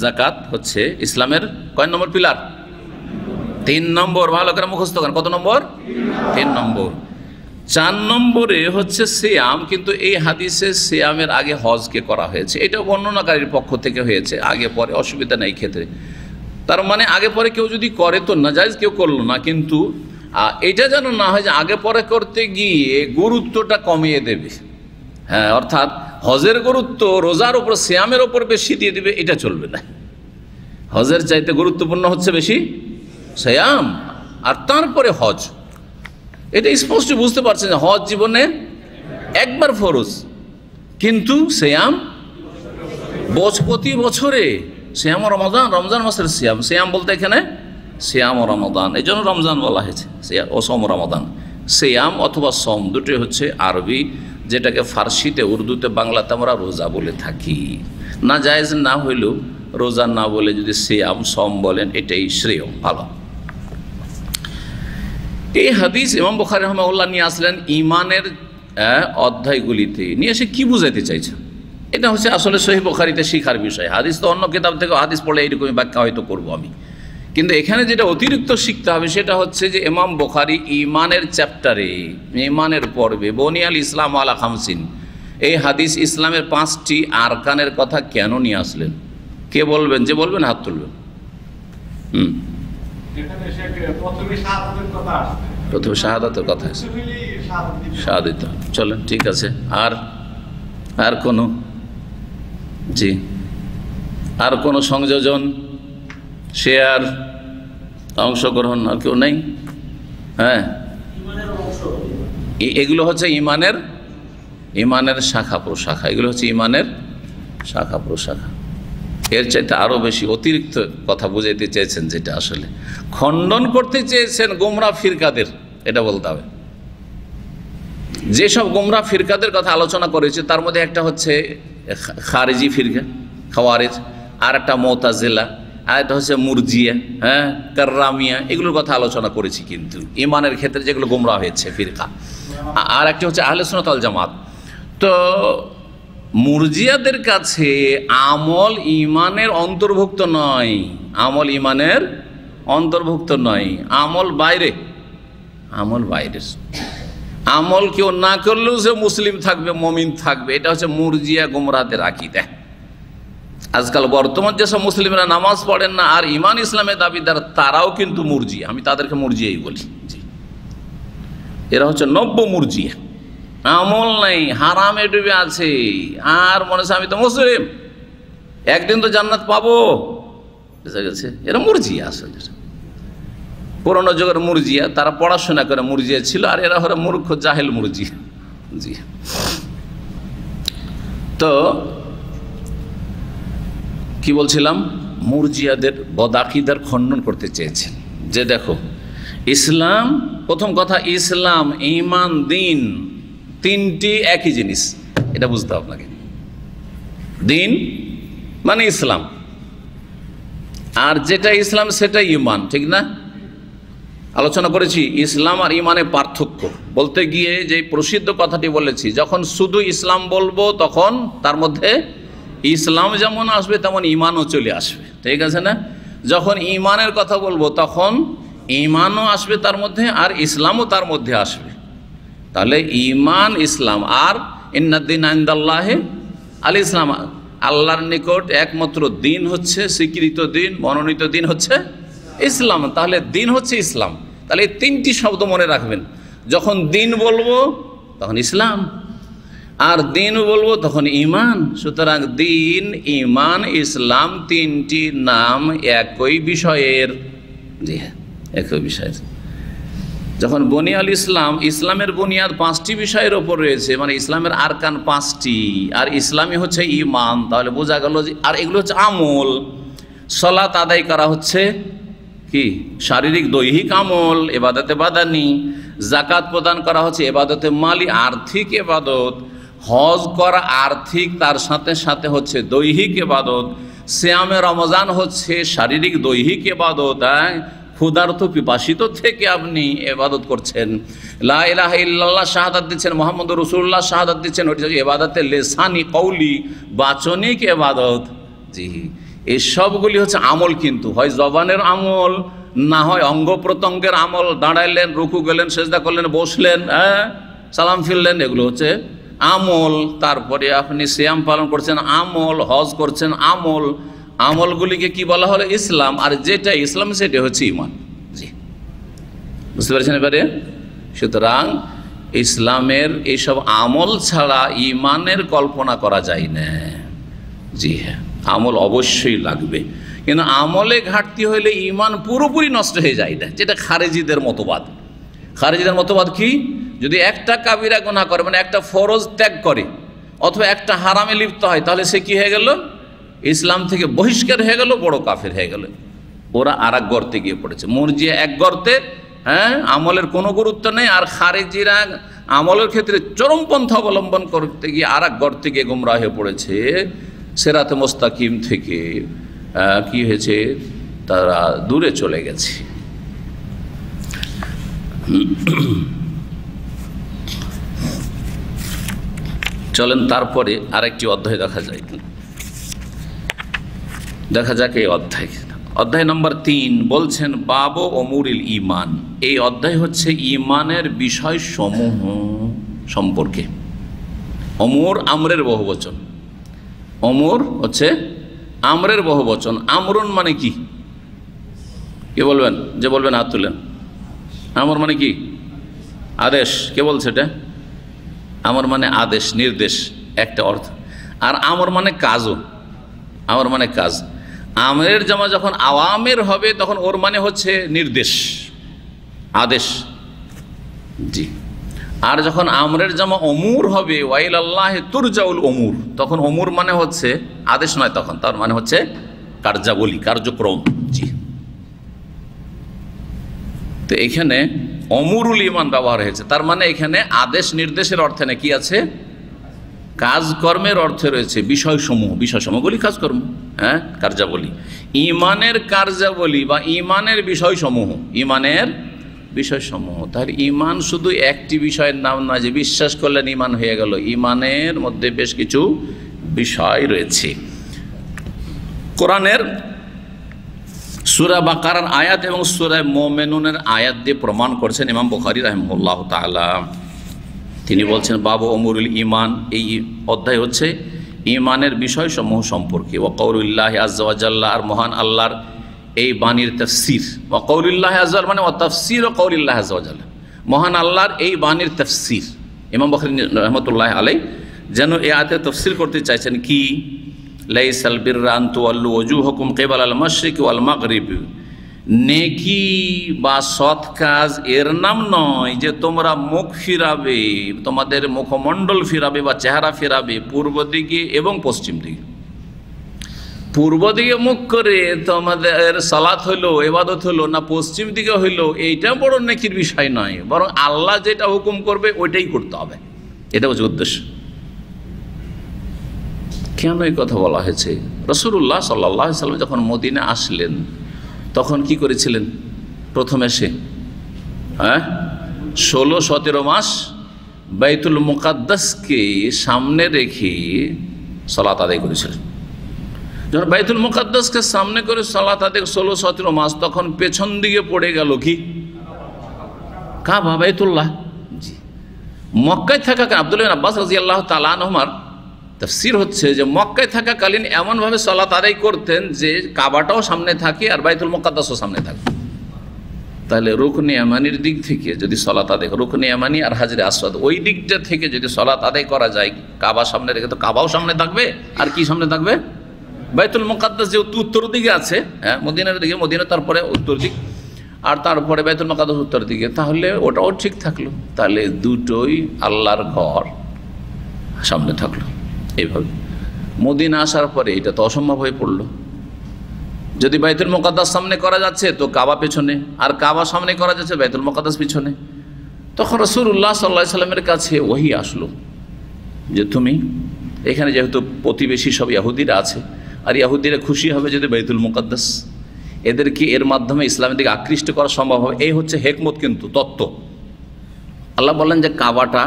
যাকাত হচ্ছে ইসলামের কয় নম্বর পিলার? 3 নম্বর। ভালো করে মুখস্থ করেন। কত নম্বর? 3 নম্বর। 4 নম্বরে হচ্ছে সিয়াম, কিন্তু এই হাদিসে সিয়ামের আগে হজকে করা হয়েছে। এটা বর্ণনাকারীর পক্ষ থেকে হয়েছে, আগে পরে অসুবিধা নেই ক্ষেত্রে। তার মানে আগে পরে কেউ যদি করে তো নাজায়েজ, কেউ করলো না। কিন্তু এটা যেন না হয় যে আগে পরে করতে গিয়ে গুরুত্বটা কমিয়ে দেবে। হ্যাঁ, অর্থাৎ হজের গুরুত্ব রোজার উপর, সিয়ামের ওপর বেশি দিয়ে দিবে, এটা চলবে না। হজের চাইতে গুরুত্বপূর্ণ হচ্ছে বেশি সিয়াম, আর তারপরে হজ। এটা স্পষ্ট বুঝতে পারছেন যে হজ জীবনে একবার ফরজ, কিন্তু সিয়াম প্রতি বছরে। সিয়াম ও রমাদান, রমজান মাসের সিয়াম, সিয়াম বলতে এখানে সিয়াম ও রমাদান, এই জন্য রমজান বলা হয়েছে। ও সম রমাদান, সিয়াম অথবা সম দুটোই হচ্ছে আরবি, যেটাকে ফার্সিতে, উর্দুতে, বাংলাতে আমরা রোজা বলে থাকি। না জায়েজ না হইলেও রোজা না বলে যদি সিয়াম সম বলেন, এটাই শ্রেয়, ভালো। এই হাদিস ইমাম বুখারী রাহিমাহুল্লাহ নিয়ে আসলেন ইমানের অধ্যায়গুলিতে, নিয়ে এসে কি বুঝাইতে চাইছেন? এটা হচ্ছে আসলে সহিহ বুখারীতে শিখার বিষয়। হাদিস তো অন্য কিতাব থেকে হাদিস পড়লে এইরকমই ব্যাখ্যা হয়তো করবো আমি, কিন্তু এখানে যেটা অতিরিক্ত শিখতে হবে সেটা হচ্ছে যে ইমাম বুখারী ইমানের চ্যাপ্টারে, ইমানের পর্বে বনিয়াল ইসলাম আলা খামসিন, এই হাদিস ইসলামের 5টি আরকানের কথা কেন নিয়ে আসলেন? কে বলবেন? যে বলবেন হাত তুলবেন। প্রথমে শাহাদাতের কথা আছে, শাহাদাত। চলেন, ঠিক আছে। আর কোনো, জি আর কোনো সংযোজন, শেয়ার, অংশগ্রহণ আর কেউ নেই? হ্যাঁ, এগুলো হচ্ছে ইমানের শাখা প্রশাখা, এগুলো হচ্ছে ইমানের শাখা প্রশাখা। এর চাইতে আরও বেশি অতিরিক্ত কথা বুঝাইতে চেয়েছেন, যেটা আসলে খণ্ডন করতে চেয়েছেন গোমরাহ ফিরকাদের, এটা বলতে হবে। যেসব গোমরাহ ফিরকাদের কথা আলোচনা করেছে তার মধ্যে একটা হচ্ছে খারিজি ফিরকা, খাওয়ারিজ, আর একটা মুতাজিলা, আর একটা হচ্ছে মুরজিয়া, হ্যাঁ কাররামিয়া, এগুলোর কথা আলোচনা করেছি। কিন্তু ইমানের ক্ষেত্রে যেগুলো গোমরাহ হয়েছে ফিরকা, আর একটা হচ্ছে আহলে সুন্নাত ওয়াল জামাত। তো মুরজিয়াদের কাছে আমল ইমানের অন্তর্ভুক্ত নয়, আমল ইমানের অন্তর্ভুক্ত নয়, আমল বাইরে, আমল বাইরের। আমল কেউ না করলেও সে মুসলিম থাকবে, মুমিন থাকবে। এটা হচ্ছে মুরজিয়া গুমরাহদের আকীদা। আজকাল বর্তমান যেসব মুসলিমরা নামাজ পড়েন না আর ইমান ইসলামের দাবিদার, তারাও কিন্তু মুরজিয়া। আমি তাদেরকে মুরজিয়াই বলি। এরা হচ্ছে নব্য মুরজিয়া। আমল নাই, হারামে ডুবে আছে, আর মনে হচ্ছে আমি তো মুসলিম, একদিন তো জান্নাত পাবো। বুঝা গেছে? এরা মুরজিয়া। আসলে পুরোনো যুগের মুরজিয়া, তারা পড়াশোনা করে মুরজিয়া ছিল, আর এরা হলো মূর্খ জাহেল মুরজিয়া। জি, তো কি বলছিলাম? মুরজিয়াদের বদাকিদার খণ্ডন করতে চেয়েছেন যে দেখো, ইসলাম, প্রথম কথা, ইসলাম, ঈমান, দ্বীন, তিনটি একই জিনিস। এটা বুঝতে হবে আপনাকে। দ্বীন মানে ইসলাম, আর যেটা ইসলাম সেটা ঈমান, ঠিক না? আলোচনা করেছি ইসলাম আর ঈমানের পার্থক্য বলতে গিয়ে যে প্রসিদ্ধ কথাটি বলেছি, যখন শুধু ইসলাম বলবো তখন তার মধ্যে ইসলাম যেমন আসবে তেমন ঈমানও চলে আসবে, ঠিক আছে না? যখন ঈমানের কথা বলবো তখন ঈমানও আসবে তার মধ্যে, আর ইসলামও তার মধ্যে আসবে। তাহলে ঈমান, ইসলাম, আর ইন্নাদ্দীন ইনদাল্লাহি আল ইসলাম, আল্লাহর নিকট একমাত্র দিন হচ্ছে, স্বীকৃত দিন, মনোনীত দিন হচ্ছে ইসলাম। তাহলে দিন হচ্ছে ইসলাম। তাহলে এই তিনটি শব্দ মনে রাখবেন। যখন দিন বলবো তখন ইসলাম, আর দিন বলবো তখন ঈমান। সুতরাং দিন, ঈমান, ইসলাম তিনটি নাম একই বিষয়ের। জি হ্যাঁ, একই বিষয়ের। যখন বুনিয়াল ইসলাম, ইসলামের বুনিয়াদ 5টি বিষয়ের ওপর রয়েছে, মানে ইসলামের আরকান 5টি, আর ইসলামই হচ্ছে ঈমান। তাহলে বোঝা গেল যে, আর এগুলো হচ্ছে আমল। সালাত আদায় করা হচ্ছে কি? শারীরিক দৈহিক আমল, এবাদতে বাদানি। যাকাত প্রদান করা হচ্ছে এবাদতে মালি, আর্থিক এবাদত। হজ করা আর্থিক, তার সাথে সাথে হচ্ছে দৈহিক এবাদত। সিয়ামে রমজান হচ্ছে শারীরিক দৈহিক এবাদত। ক্ষুধার্ত পিপাসিত থেকে আপনি এবাদত করছেন। লা ইলাহা ইল্লাল্লাহ শাহাদাত দিচ্ছেন, মুহাম্মদুর রাসূলুল্লাহ শাহাদাত দিচ্ছেন, ওইটা হচ্ছে এবাদতে লেসানি, কওলি, বাচনিক এবাদত। জি, এই সবগুলি হচ্ছে আমল, কিন্তু হয় জবানের আমল, না হয় অঙ্গ প্রত্যঙ্গের আমল। দাঁড়াইলেন, রুকু গেলেন, সেজদা করলেন, বসলেন, সালাম ফিরলেন, এগুলো হচ্ছে আমল। তারপরে আপনি সিয়াম পালন করছেন, আমল। হজ করছেন, আমল। আমলগুলিকে কি বলা হলো? ইসলাম। আর যেটা ইসলাম সেটা হচ্ছে ঈমান। জি, বুঝতে পারছেন এবারে? সুতরাং ইসলামের এইসব আমল ছাড়া ঈমানের কল্পনা করা যায় না। জি হ্যাঁ, আমল অবশ্যই লাগবে, কিন্তু আমলে ঘাটতি হইলে ঈমান পুরোপুরি নষ্ট হয়ে যায় না, যেটা খারেজিদের মতবাদ। খারেজিদের মতবাদ কি? যদি একটা কাবিরা গুনাহ করে, মানে একটা ফরজ ত্যাগ করে, অথবা একটা হারামে লিপ্ত হয়, তাহলে সে কি হয়ে গেল? ইসলাম থেকে বহিষ্কার হয়ে গেল, বড় কাফের হয়ে গেল। ওরা আর এক গর্তে গিয়ে পড়েছে। মুরজিয়া এক গর্তে, আমলের কোনো গুরুত্ব নেই, আর খারেজিরা আমলের ক্ষেত্রে চরমপন্থা অবলম্বন করতে গিয়ে আর এক গর্তে গিয়ে গোমরাহ হয়ে পড়েছে। সিরাতে মুস্তাকিম থেকে কি হয়েছে? তারা দূরে চলে গেছে। চলেন তারপরে আরেকটি অধ্যায় দেখা যাক এই অধ্যায় নম্বর 3 বলছেন বাবু ওমুরিল ঈমান। এই অধ্যায় হচ্ছে ঈমানের বিষয় সমূহ সম্পর্কে। ওমর আমরের বহুবচন, ওমর হচ্ছে আমরের বহুবচন। আমরুন মানে কি? কে বলবেন? যে বলবেন হাত তুলেন। আমর মানে কি? আদেশ। কে বলছে এটা? আমর মানে আদেশ, নির্দেশ, একটা অর্থ। আর আমর মানে কাজও। আমর মানে কাজ। আমরের জামা যখন আওয়ামের হবে তখন ওর মানে হচ্ছে নির্দেশ, আদেশ। জি। আর যখন আমরের জামা অমুর হবে, ওয়াইল আল্লাহ তুরজাউল অমুর, তখন অমুর মানে হচ্ছে আদেশ নয়, তখন তার মানে হচ্ছে কার্যাবলী, কার্যক্রম। জি। তো এখানে অমুরুল ঈমান ব্যবহার হয়েছে, তার মানে এখানে আদেশ নির্দেশের অর্থে না, কি আছে? কাজকর্মের অর্থে রয়েছে বিষয়সমূহ। বিষয়সমূহগুলি কাজকর্ম, কার্যাবলী। ঈমানের কার্যাবলী বা ঈমানের বিষয়সমূহ, ঈমানের বিষয়সমূহ। তাহলে ঈমান শুধু একটি বিষয়ের নাম নয় যে বিশ্বাস করলেন ঈমান হয়ে গেল। ঈমানের মধ্যে বেশ কিছু বিষয় রয়েছে। কোরআনের সূরা বাকারার আয়াত এবং সূরা মুমিনুনের আয়াত দিয়ে প্রমাণ করছেন ইমাম বুখারী রাহিমাহুল্লাহ তাআলা। তিনি বলছেন বাবু অমরুল ইমান, এই অধ্যায় হচ্ছে ইমানের বিষয়সমূহ সম্পর্কে। ওয়া কওলুল্লাহি আযজা ওয়া জাল্লা, আর মহান আল্লাহর এই বাণীর তাফসীর। ওয়া কওলুল্লাহি আযজা মানে ওয়া তাফসীর ওয়া কওলিল্লাহি আযজা ওয়া জাল্লা, মহান আল্লাহর এই বাণীর তাফসীর। ইমাম বুখারী রাহমাতুল্লাহি আলাইহি যেন এই আয়াতে তাফসীর করতে চাইছেন কি, লাইসাল বিররা আন তুওয়াল্লু ওজুহাকুম কিবালাল মাশরিকি ওয়াল মাগরিব, নেকি বা সৎ কাজ এর নাম নয় যে তোমরা মুখ ফিরাবে, তোমাদের মুখমণ্ডল ফিরাবে বা চেহারা ফিরাবে পূর্ব দিকে এবং পশ্চিম দিকে। পূর্ব দিকে মুখ করে তোমাদের সালাত হইলো, ইবাদত হইলো, না পশ্চিম দিকে হইলো, এইটা বড় নেকির বিষয় নয়, বরং আল্লাহ যেটা হুকুম করবে ওইটাই করতে হবে, এটা হচ্ছে উদ্দেশ্য। কেন এই কথা বলা হয়েছে? রাসূলুল্লাহ সাল্লাল্লাহু আলাইহি ওয়াসাল্লাম যখন মদিনা আসলেন তখন কি করেছিলেন? প্রথম এসে 16-17 মাস বাইতুল মুকাদ্দাসকে সামনে রেখে সালাত আদায় করেছিলেন। যখন বাইতুল মুকাদ্দাসকে সামনে করে সালাত আদায় 16-17 মাস, তখন পেছন দিকে পড়ে গেল কি? কাবা, বাইতুল্লাহ। জি, মক্কায় থাকাকালীন আব্দুল্লাহ ইবনে আব্বাস রাদিয়াল্লাহু তাআলা আনহুমার তাফসীর হচ্ছে যে মক্কায় থাকাকালীন এমনভাবে সালাত আদায় করতেন যে কাবাটাও সামনে থাকে আর বাইতুল মুকাদ্দাসও সামনে থাকে। তাহলে রুকনে ইয়ামানির দিক থেকে যদি সালাত আদায়, রুকনে ইয়ামানি আর হাজরে আসওয়াদ ওই দিকটা থেকে যদি সালাত আদায় করা যায়, কাবা সামনে রেখে, তো কাবাও সামনে থাকবে আর কি সামনে থাকবে? বাইতুল মুকাদ্দাস যেহেতু উত্তর দিকে আছে, মদিনার দিকে, মদিনা তারপরে উত্তর দিক, আর তারপরে বাইতুল মুকাদ্দাস উত্তর দিকে, তাহলে ওটাও ঠিক থাকলো। তাহলে দুটোই আল্লাহর ঘর সামনে থাকলো। এইভাবে মদিনা আসার পরে এটা তো অসম্ভব হয়ে পড়লো। যদি বাইতুল মুকাদ্দাস সামনে করা যাচ্ছে তো কাবা পেছনে, আর কাবা সামনে করা যাচ্ছে বাইতুল মুকাদ্দাস পিছনে। তখন রাসূলুল্লাহ সাল্লাল্লাহু আলাইহি ওয়াসাল্লামের কাছে ওহী আসলো যে তুমি এখানে যেহেতু প্রতিবেশী সব ইহুদিরা আছে, আর ইহুদিরা খুশি হবে যদি বাইতুল মুকাদ্দাস, এদেরকে এর মাধ্যমে ইসলামের দিকে আকৃষ্ট করা সম্ভব হবে। এই হচ্ছে হেকমত, কিন্তু তত্ত্ব। আল্লাহ বললেন যে কাবাটা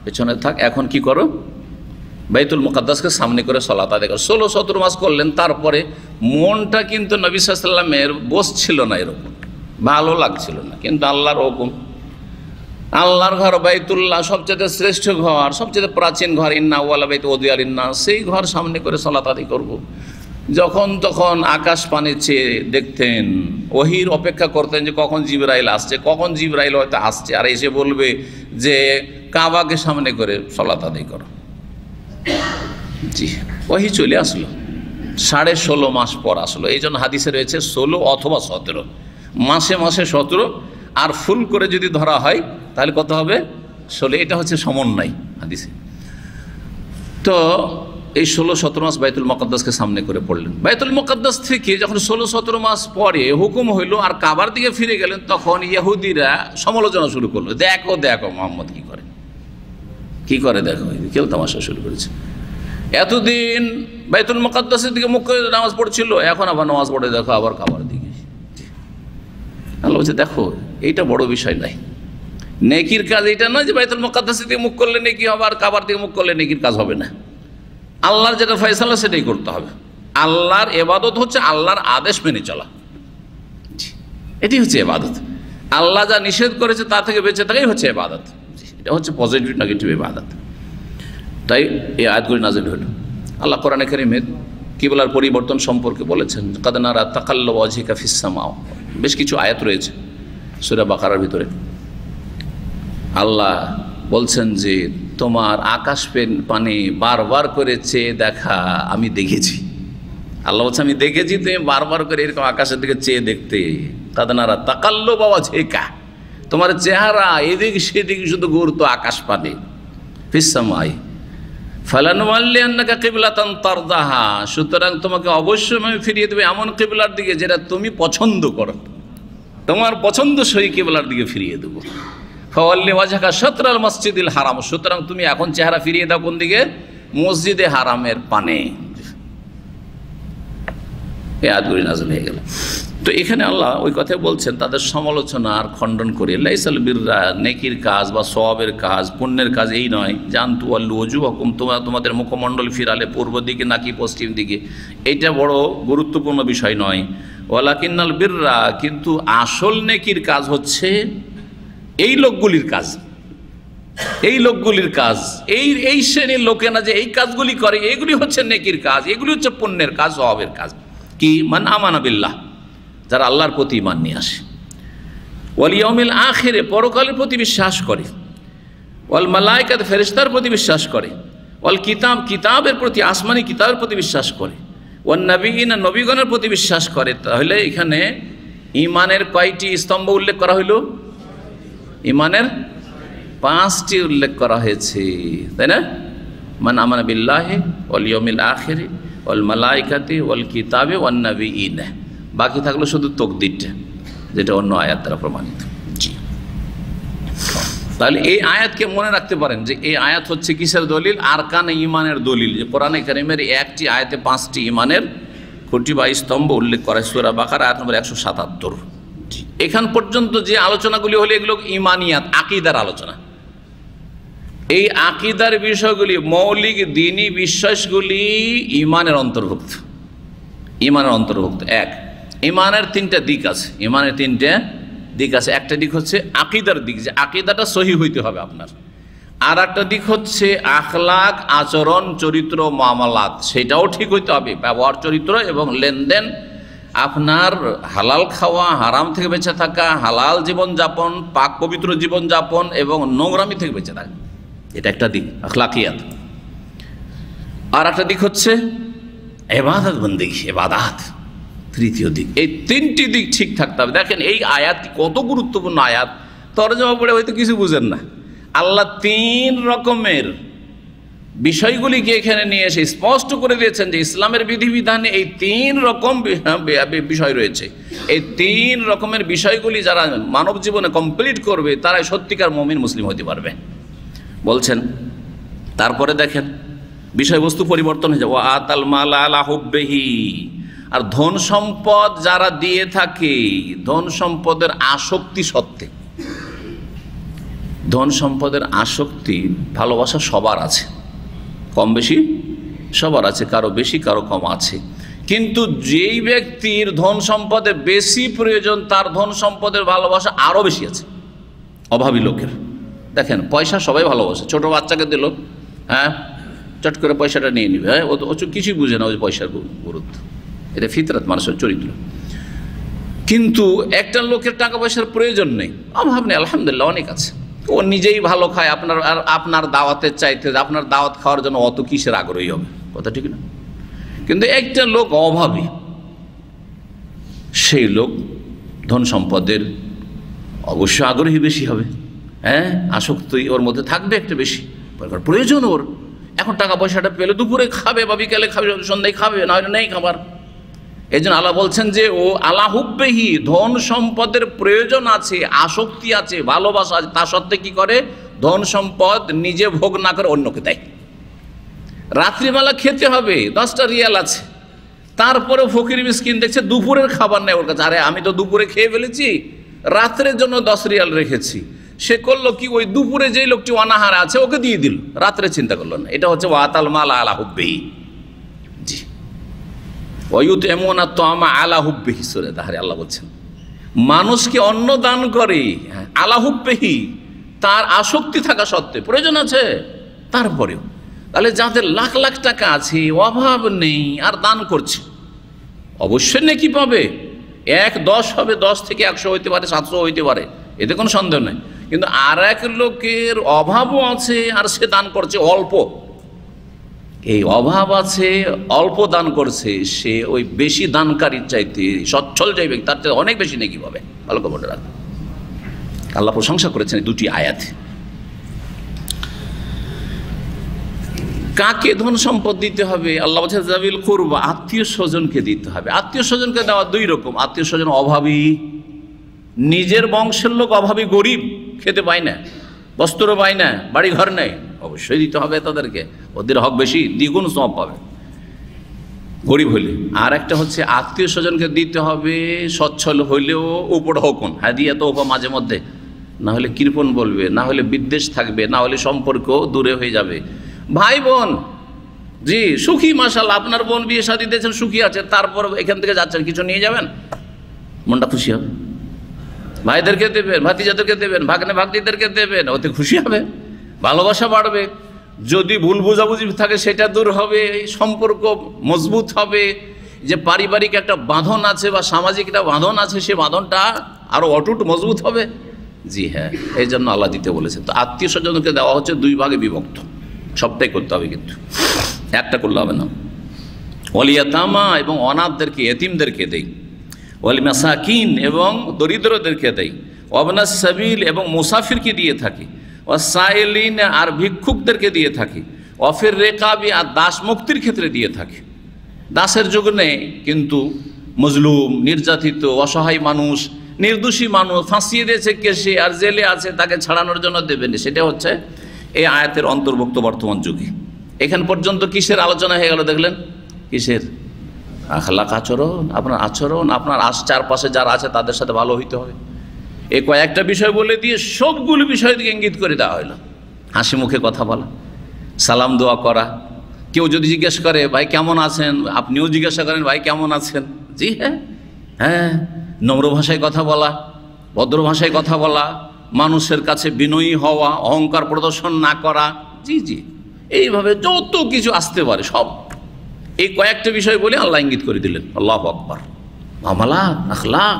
পেছনে থাক, এখন কি করো? বাইতুল মুকাদ্দাসকে সামনে করে সালাত আদায় করো। 16-17 মাস করলেন। তারপরে মনটা কিন্তু নবী সাল্লাল্লাহু আলাইহি ওয়াসাল্লামের বসছিল না, এরকম ভালো লাগছিল না, কিন্তু আল্লাহর হুকুম, আল্লাহর ঘর বাইতুল্লাহ সবচেয়ে শ্রেষ্ঠ ঘর, সবচেয়ে প্রাচীন ঘর, ইন্না আউয়ালা বাইতি উযিয়া লিন-নাস, সেই ঘর সামনে করে সালাত আদায় করব। যখন তখন আকাশ পানে চেয়ে দেখতেন, ওহীর অপেক্ষা করতেন যে কখন জিবরাইল আসছে, কখন জিবরাইল হয়তো আসছে আর এসে বলবে যে কাবাকে সামনে করে সালাত আদায় করো। জি, ওহী চলে আসলো। 16.5 মাস পর আসলো। এই জন্য হাদিসে রয়েছে 16 অথবা 17, মাসে মাসে 17, আর ফুল করে যদি ধরা হয় তাহলে কত হবে? 16। এটা হচ্ছে সমন্বয় হাদিসে। তো এই 16-17 মাস বাইতুল মুকাদ্দাসকে সামনে করে পড়লেন। বাইতুল মুকাদ্দাস থেকে যখন 16-17 মাস পরে হুকুম হইল আর কাবার দিকে ফিরে গেলেন, তখন ইহুদিরা সমালোচনা শুরু করলো, দেখো দেখো মোহাম্মদ কি করে দেখো, কেউ তামাশা শুরু করেছে। এতদিন বাইতুল মুকাদ্দাসের দিকে মুখ করে নামাজ পড়ছিল, এখন আবার নামাজ পড়ে দেখো আবার কাবার দিকে। আল্লাহ বলছে দেখো, এইটা বড় বিষয় নাই, নেকির কাজ এইটা নয় যে বাইতুল মুকাদ্দাসের দিকে মুখ করলে নেকি হবে আর কাবার দিকে মুখ করলে নেকির কাজ হবে না। আল্লাহর যেটা ফয়সালা সেটাই করতে হবে। আল্লাহর ইবাদত হচ্ছে আল্লাহর আদেশ মেনে চলা, এটি হচ্ছে ইবাদত। আল্লাহ যা নিষেধ করেছে তা থেকে বেঁচে থাকাই হচ্ছে ইবাদত। এটা হচ্ছে পজিটিভ নেগেটিভ ইবাদত। তাই এই আয়াতগুলি নাযিল হলো। আল্লাহ কোরআনে কারীমে কিবলার পরিবর্তন সম্পর্কে বলেছেন, কাদ নারা তাকাল্লুবা ওয়াজহিকা ফিস সামা। বেশ কিছু আয়াত রয়েছে সূরা বাকারার ভিতরে। আল্লাহ বলছেন যে তোমার আকাশ পানে বারবার করে চেয়ে দেখা আমি দেখেছি। আল্লাহ বলছে আমি দেখেছি তুমি বারবার করে এরকম আকাশের দিকে চেয়ে দেখতে। কাদ নারা তাকাল্লুবা ওয়াজহিকা, তোমার চেহারা এদিক সেদিক শুধু ঘুরতো আকাশ পানে। ফিস সামাই ফালানুওয়াল্লিয়ান্নাকা কিবলাতান তারদাহা, সুতরাং তোমাকে অবশ্যই আমি ফিরিয়ে দেব এমন কিবলার দিকে যেটা তুমি পছন্দ করো, তোমার পছন্দসই কিবলার দিকে ফিরিয়ে দেবো। ফাওয়াল্লি ওয়াজহাকা শাতরাল মসজিদিল হারাম, সুতরাং তুমি এখন চেহারা ফিরিয়ে দাও কোন দিকে? মসজিদে হারামের পানে। এই আয়াতগুলি নাযিল হয়ে গেল। তো এখানে আল্লাহ ওই কথা বলছেন, তাদের সমালোচনা আর খণ্ডন করে, লাইসাল বিররা, নেকির কাজ বা সওয়াবের কাজ, পুণ্যের কাজ এই নয় জান তুওয়াল্লু ওজুহাকুম, তোমরা তোমাদের মুখমণ্ডল ফিরালে পূর্ব দিকে নাকি পশ্চিম দিকে, এইটা বড় গুরুত্বপূর্ণ বিষয় নয়। ওয়ালাকিন্নাল বিররা, কিন্তু আসল নেকির কাজ হচ্ছে এই লোকগুলির কাজ, এই লোকগুলির কাজ, এই শ্রেণীর লোকেরা যে এই কাজগুলি করে, এগুলি হচ্ছে নেকির কাজ, এগুলি হচ্ছে পুণ্যের কাজ, সওয়াবের কাজ। কি? মান আমানা বিল্লাহ, যারা আল্লাহর প্রতি ঈমান নিয়ে আসে, ওয়াল ইয়াউমিল আখিরে, পরকালের প্রতি বিশ্বাস করে, ওয়াল মালায়েকাত, ফেরেশতার প্রতি বিশ্বাস করে, ওয়াল কিতাব, কিতাবের প্রতি, আসমানি কিতাবের প্রতি বিশ্বাস করে, ওয়ান নবিয়িন, নবীগণের প্রতি বিশ্বাস করে। তাহলে এখানে ঈমানের কয়টি স্তম্ভ উল্লেখ করা হইল? ঈমানের 5টি উল্লেখ করা হয়েছে, তাই না? মান আমানা বিল্লাহি ওয়াল ইয়াউমিল আখিরি ওয়াল মালায়েকাতি ওয়াল কিতাবে ওয়ান নবিয়িন। বাকি থাকলো শুধু তাকদীরটা, যেটা অন্য আয়াত দ্বারা প্রমাণিত। জি, তাহলে এই আয়াতকে মনে রাখতে পারেন যে এই আয়াত হচ্ছে কিসের দলিল? আরকানে ঈমানের দলিল। যে কোরআনে কারীমের একটি আয়াতে 5টি ঈমানের খুঁটি বা স্তম্ভ উল্লেখ করা, সূরা বাকারা আয়াত নম্বর 177। এখান পর্যন্ত যে আলোচনাগুলি হলো এগুলো ঈমানিয়াত, আকীদার আলোচনা। এই আকীদার বিষয়গুলি, মৌলিক দ্বীনি বিশ্বাসগুলি ঈমানের অন্তর্ভুক্ত। ঈমানের অন্তর্ভুক্ত। এক, ঈমানের 3টা দিক আছে। ঈমানের 3টে দিক আছে। একটা দিক হচ্ছে আকীদার দিক, যে আকীদাটা সহিহ হইতে হবে আপনার। আর একটা দিক হচ্ছে আখলাক, আচরণ, চরিত্র, মুআমালাত, সেটাও ঠিক হইতে হবে। ব্যবহার, চরিত্র এবং লেনদেন, আপনার হালাল খাওয়া, হারাম থেকে বেঁচে থাকা, হালাল জীবনযাপন, পাক পবিত্র জীবনযাপন এবং নোংরামি থেকে বেঁচে থাকা, এটা একটা দিক, আখলাকিয়াত। আর একটা দিক হচ্ছে ইবাদত বন্দেগী, ইবাদত, তৃতীয় দিক। এই 3টি দিক ঠিক থাকতে হবে। দেখেন এই আয়াত কত গুরুত্বপূর্ণ আয়াত, তরজমা পড়ে হয়তো কিছু বুঝেন না। আল্লাহ 3 রকমের বিষয়গুলিকে এখানে নিয়ে এসে স্পষ্ট করে দিয়েছেন যে ইসলামের বিধিবিধানে এই 3 রকম বিষয় রয়েছে। এই 3 রকমের বিষয়গুলি যারা মানব জীবনে কমপ্লিট করবে, তারাই সত্যিকার মুমিন, মুসলিম হতে পারবে বলছেন। তারপরে দেখেন বিষয়বস্তু পরিবর্তন হয়ে যাবে। ওয়া আতাল মাল আলা হুব্বিহি, আর ধন সম্পদ যারা দিয়ে থাকে, ধন সম্পদের আসক্তি সত্ত্বে, ধন সম্পদের আসক্তি, ভালোবাসা সবার আছে, কম বেশি সবার আছে, কারো বেশি কারো কম আছে। কিন্তু যেই ব্যক্তির ধন সম্পদে বেশি প্রয়োজন, তার ধন সম্পদের ভালোবাসা আরও বেশি আছে অভাবী লোকের। দেখেন পয়সা সবাই ভালোবাসে, ছোট বাচ্চাকে দিল, হ্যাঁ চট করে পয়সাটা নিয়ে নিবে, হ্যাঁ ও তো কিছুই বুঝে না ওই পয়সার গুরুত্ব। এটা ফিতরাত, মানুষের চরিত্র। কিন্তু একটা লোকের টাকা পয়সার প্রয়োজন নেই, অভাব নেই, আলহামদুলিল্লাহ অনেক আছে, ও নিজেই ভালো খায়, আপনার দাওয়াতের চাইতে আপনার দাওয়াত খাওয়ার জন্য অত কিসের আগ্রহী হবে, কথা ঠিক না? কিন্তু একটা লোক অভাবী, সেই লোক ধন সম্পদের অবশ্য আগ্রহী বেশি হবে, হ্যাঁ আসক্তি ওর মধ্যে থাকবে একটু বেশি, প্রয়োজন ওর। এখন টাকা পয়সাটা পেলে দুপুরে খাবে বা বিকালে খাবে, সন্ধ্যায় খাবে, না হলে নেই খাবার। এই জন্য আল্লাহ বলছেন যে ও আলা হুব্বিহি, ধন সম্পদের প্রয়োজন আছে, আসক্তি আছে, ভালোবাসা আছে, তা সত্ত্বে কি করে? ধন সম্পদ নিজে ভোগ না করে অন্যকে দেয়। রাত্রিবেলা খেতে হবে, 10টা রিয়াল আছে, তারপরে ফকির মিসকিন দেখছে দুপুরের খাবার নেই ওর কাছে। আরে আমি তো দুপুরে খেয়ে ফেলেছি, রাত্রের জন্য 10 রিয়াল রেখেছি। সে করলো কি, ওই দুপুরে যেই লোকটি অনাহার আছে ওকে দিয়ে দিল, রাত্রে চিন্তা করলো না। এটা হচ্ছে ওয়াতাল মাল আলা হুব্বিহি। জি, ওয়ায়ুতঈমুনা আত-তাআমা আলা হুব্বিহি, সূরা তাহরিম আল্লাহ বলছেন মানুষকে অন্ন দান করে আলা হুব্বিহি, তার আসক্তি থাকা সত্ত্বে, প্রয়োজন আছে তারপরেও। তাহলে যাদের লাখ লাখ টাকা আছে, অভাব নেই, আর দান করছে, অবশ্যই নেকি পাবে। 10 হবে, 10 থেকে 100 হইতে পারে, 700 হইতে পারে, এতে কোনো সন্দেহ নেই। কিন্তু আর এক লোকের অভাবও আছে আর সে দান করছে অল্প, এই অভাব আছে, অল্প দান করছে, সে ওই বেশি দানকারীর চাইতে, সচ্ছল যে ব্যক্তি, তার চাইতে অনেক বেশি নেকি পাবে। ভালো খবর রাখবে, আল্লাহ প্রশংসা করেছেন এই 2টি আয়াতে। কাকে ধন সম্পদ দিতে হবে? আল্লাহ বলছেন যাবিল কুরবা, আত্মীয় স্বজনকে দিতে হবে। আত্মীয় স্বজনকে দেওয়া 2 রকম। আত্মীয় স্বজন অভাবী, নিজের বংশের লোক অভাবী, গরিব, খেতে পায় না, বস্ত্র পায় না, বাড়ি ঘর নেই, অবশ্যই দিতে হবে তাদেরকে, ওদের হক বেশি, দ্বিগুণ সওয়াব পাবে গরিব হইলে। আর একটা হচ্ছে আত্মীয় স্বজনকে দিতে হবে সচ্ছল হইলেও উপর হকুন, হাদিয়া তোহফা মাঝে মধ্যে, না হলে কৃপণ বলবে, না হলে বিদ্বেষ থাকবে, না হলে সম্পর্ক দূরে হয়ে যাবে। ভাই বোন, জি সুখী, মাশাআল্লাহ আপনার বোন বিয়ে শাদী দিয়েছেন, সুখী আছে, তারপর এখান থেকে যাচ্ছেন, কিছু নিয়ে যাবেন, মনটা খুশি হবে। ভাইদেরকে দেবেন, ভাতিজাদেরকে দেবেন, ভাগ্নে ভাগ্নিদেরকে দেবেন, ওতে খুশি হবে। ভালোবাসা বাড়বে। যদি ভুল বোঝাবুঝি থাকে সেটা দূর হবে, সম্পর্ক মজবুত হবে। যে পারিবারিক একটা বাঁধন আছে বা সামাজিক একটা বাঁধন আছে, সে বাঁধনটা আরও অটুট মজবুত হবে। জি হ্যাঁ, এই জন্য আল্লাহ দিতে বলেছে। তো আত্মীয় স্বজনকে দেওয়া হচ্ছে 2 ভাগে বিভক্ত, সবটাই করতে হবে, কিন্তু একটা করলে হবে না। ওয়ালিয়াতামা এবং অনাথদেরকে, এতিমদেরকে দেই। ওয়াল মাসাকিন এবং দরিদ্রদেরকে দেই। ওয়াবনাস সাবিল এবং মুসাফিরকে দিয়ে থাকি। ওয়াসাইলিন আর ভিক্ষুকদেরকে দিয়ে থাকি। ওয়াফির রেকাবি আর দাস মুক্তির ক্ষেত্রে দিয়ে থাকি। দাসের যুগ নেই, কিন্তু মজলুম, নির্যাতিত, অসহায় মানুষ, নির্দোষী মানুষ ফাঁসিয়ে দিয়েছে কেসে আর জেলে আছে, তাকে ছাড়ানোর জন্য দেবেন। সেটা হচ্ছে এই আয়াতের অন্তর্ভুক্ত বর্তমান যুগে। এখান পর্যন্ত কিসের আলোচনা হয়ে গেল দেখলেন? কিসের? আখলাক, আচরণ। আপনার আচরণ, আপনার চারপাশে যারা আছে তাদের সাথে ভালো হইতে হবে। এই কয়েকটা বিষয় বলে দিয়ে সবগুলো বিষয় দিকে ইঙ্গিত করে দেওয়া হলো। হাসি মুখে কথা বলা, সালাম দোয়া করা। কেউ যদি জিজ্ঞেস করে ভাই কেমন আছেন, আপনিও জিজ্ঞাসা করেন ভাই কেমন আছেন। জি হ্যাঁ, হ্যাঁ। নম্র ভাষায় কথা বলা, ভদ্র ভাষায় কথা বলা, মানুষের কাছে বিনয়ী হওয়া, অহংকার প্রদর্শন না করা। জি জি, এইভাবে যত কিছু আসতে পারে সব এই কয়েকটা বিষয় বলে আল্লাহ ইঙ্গিত করে দিলেন। আল্লাহু আকবার। মামলাত, আখলাক,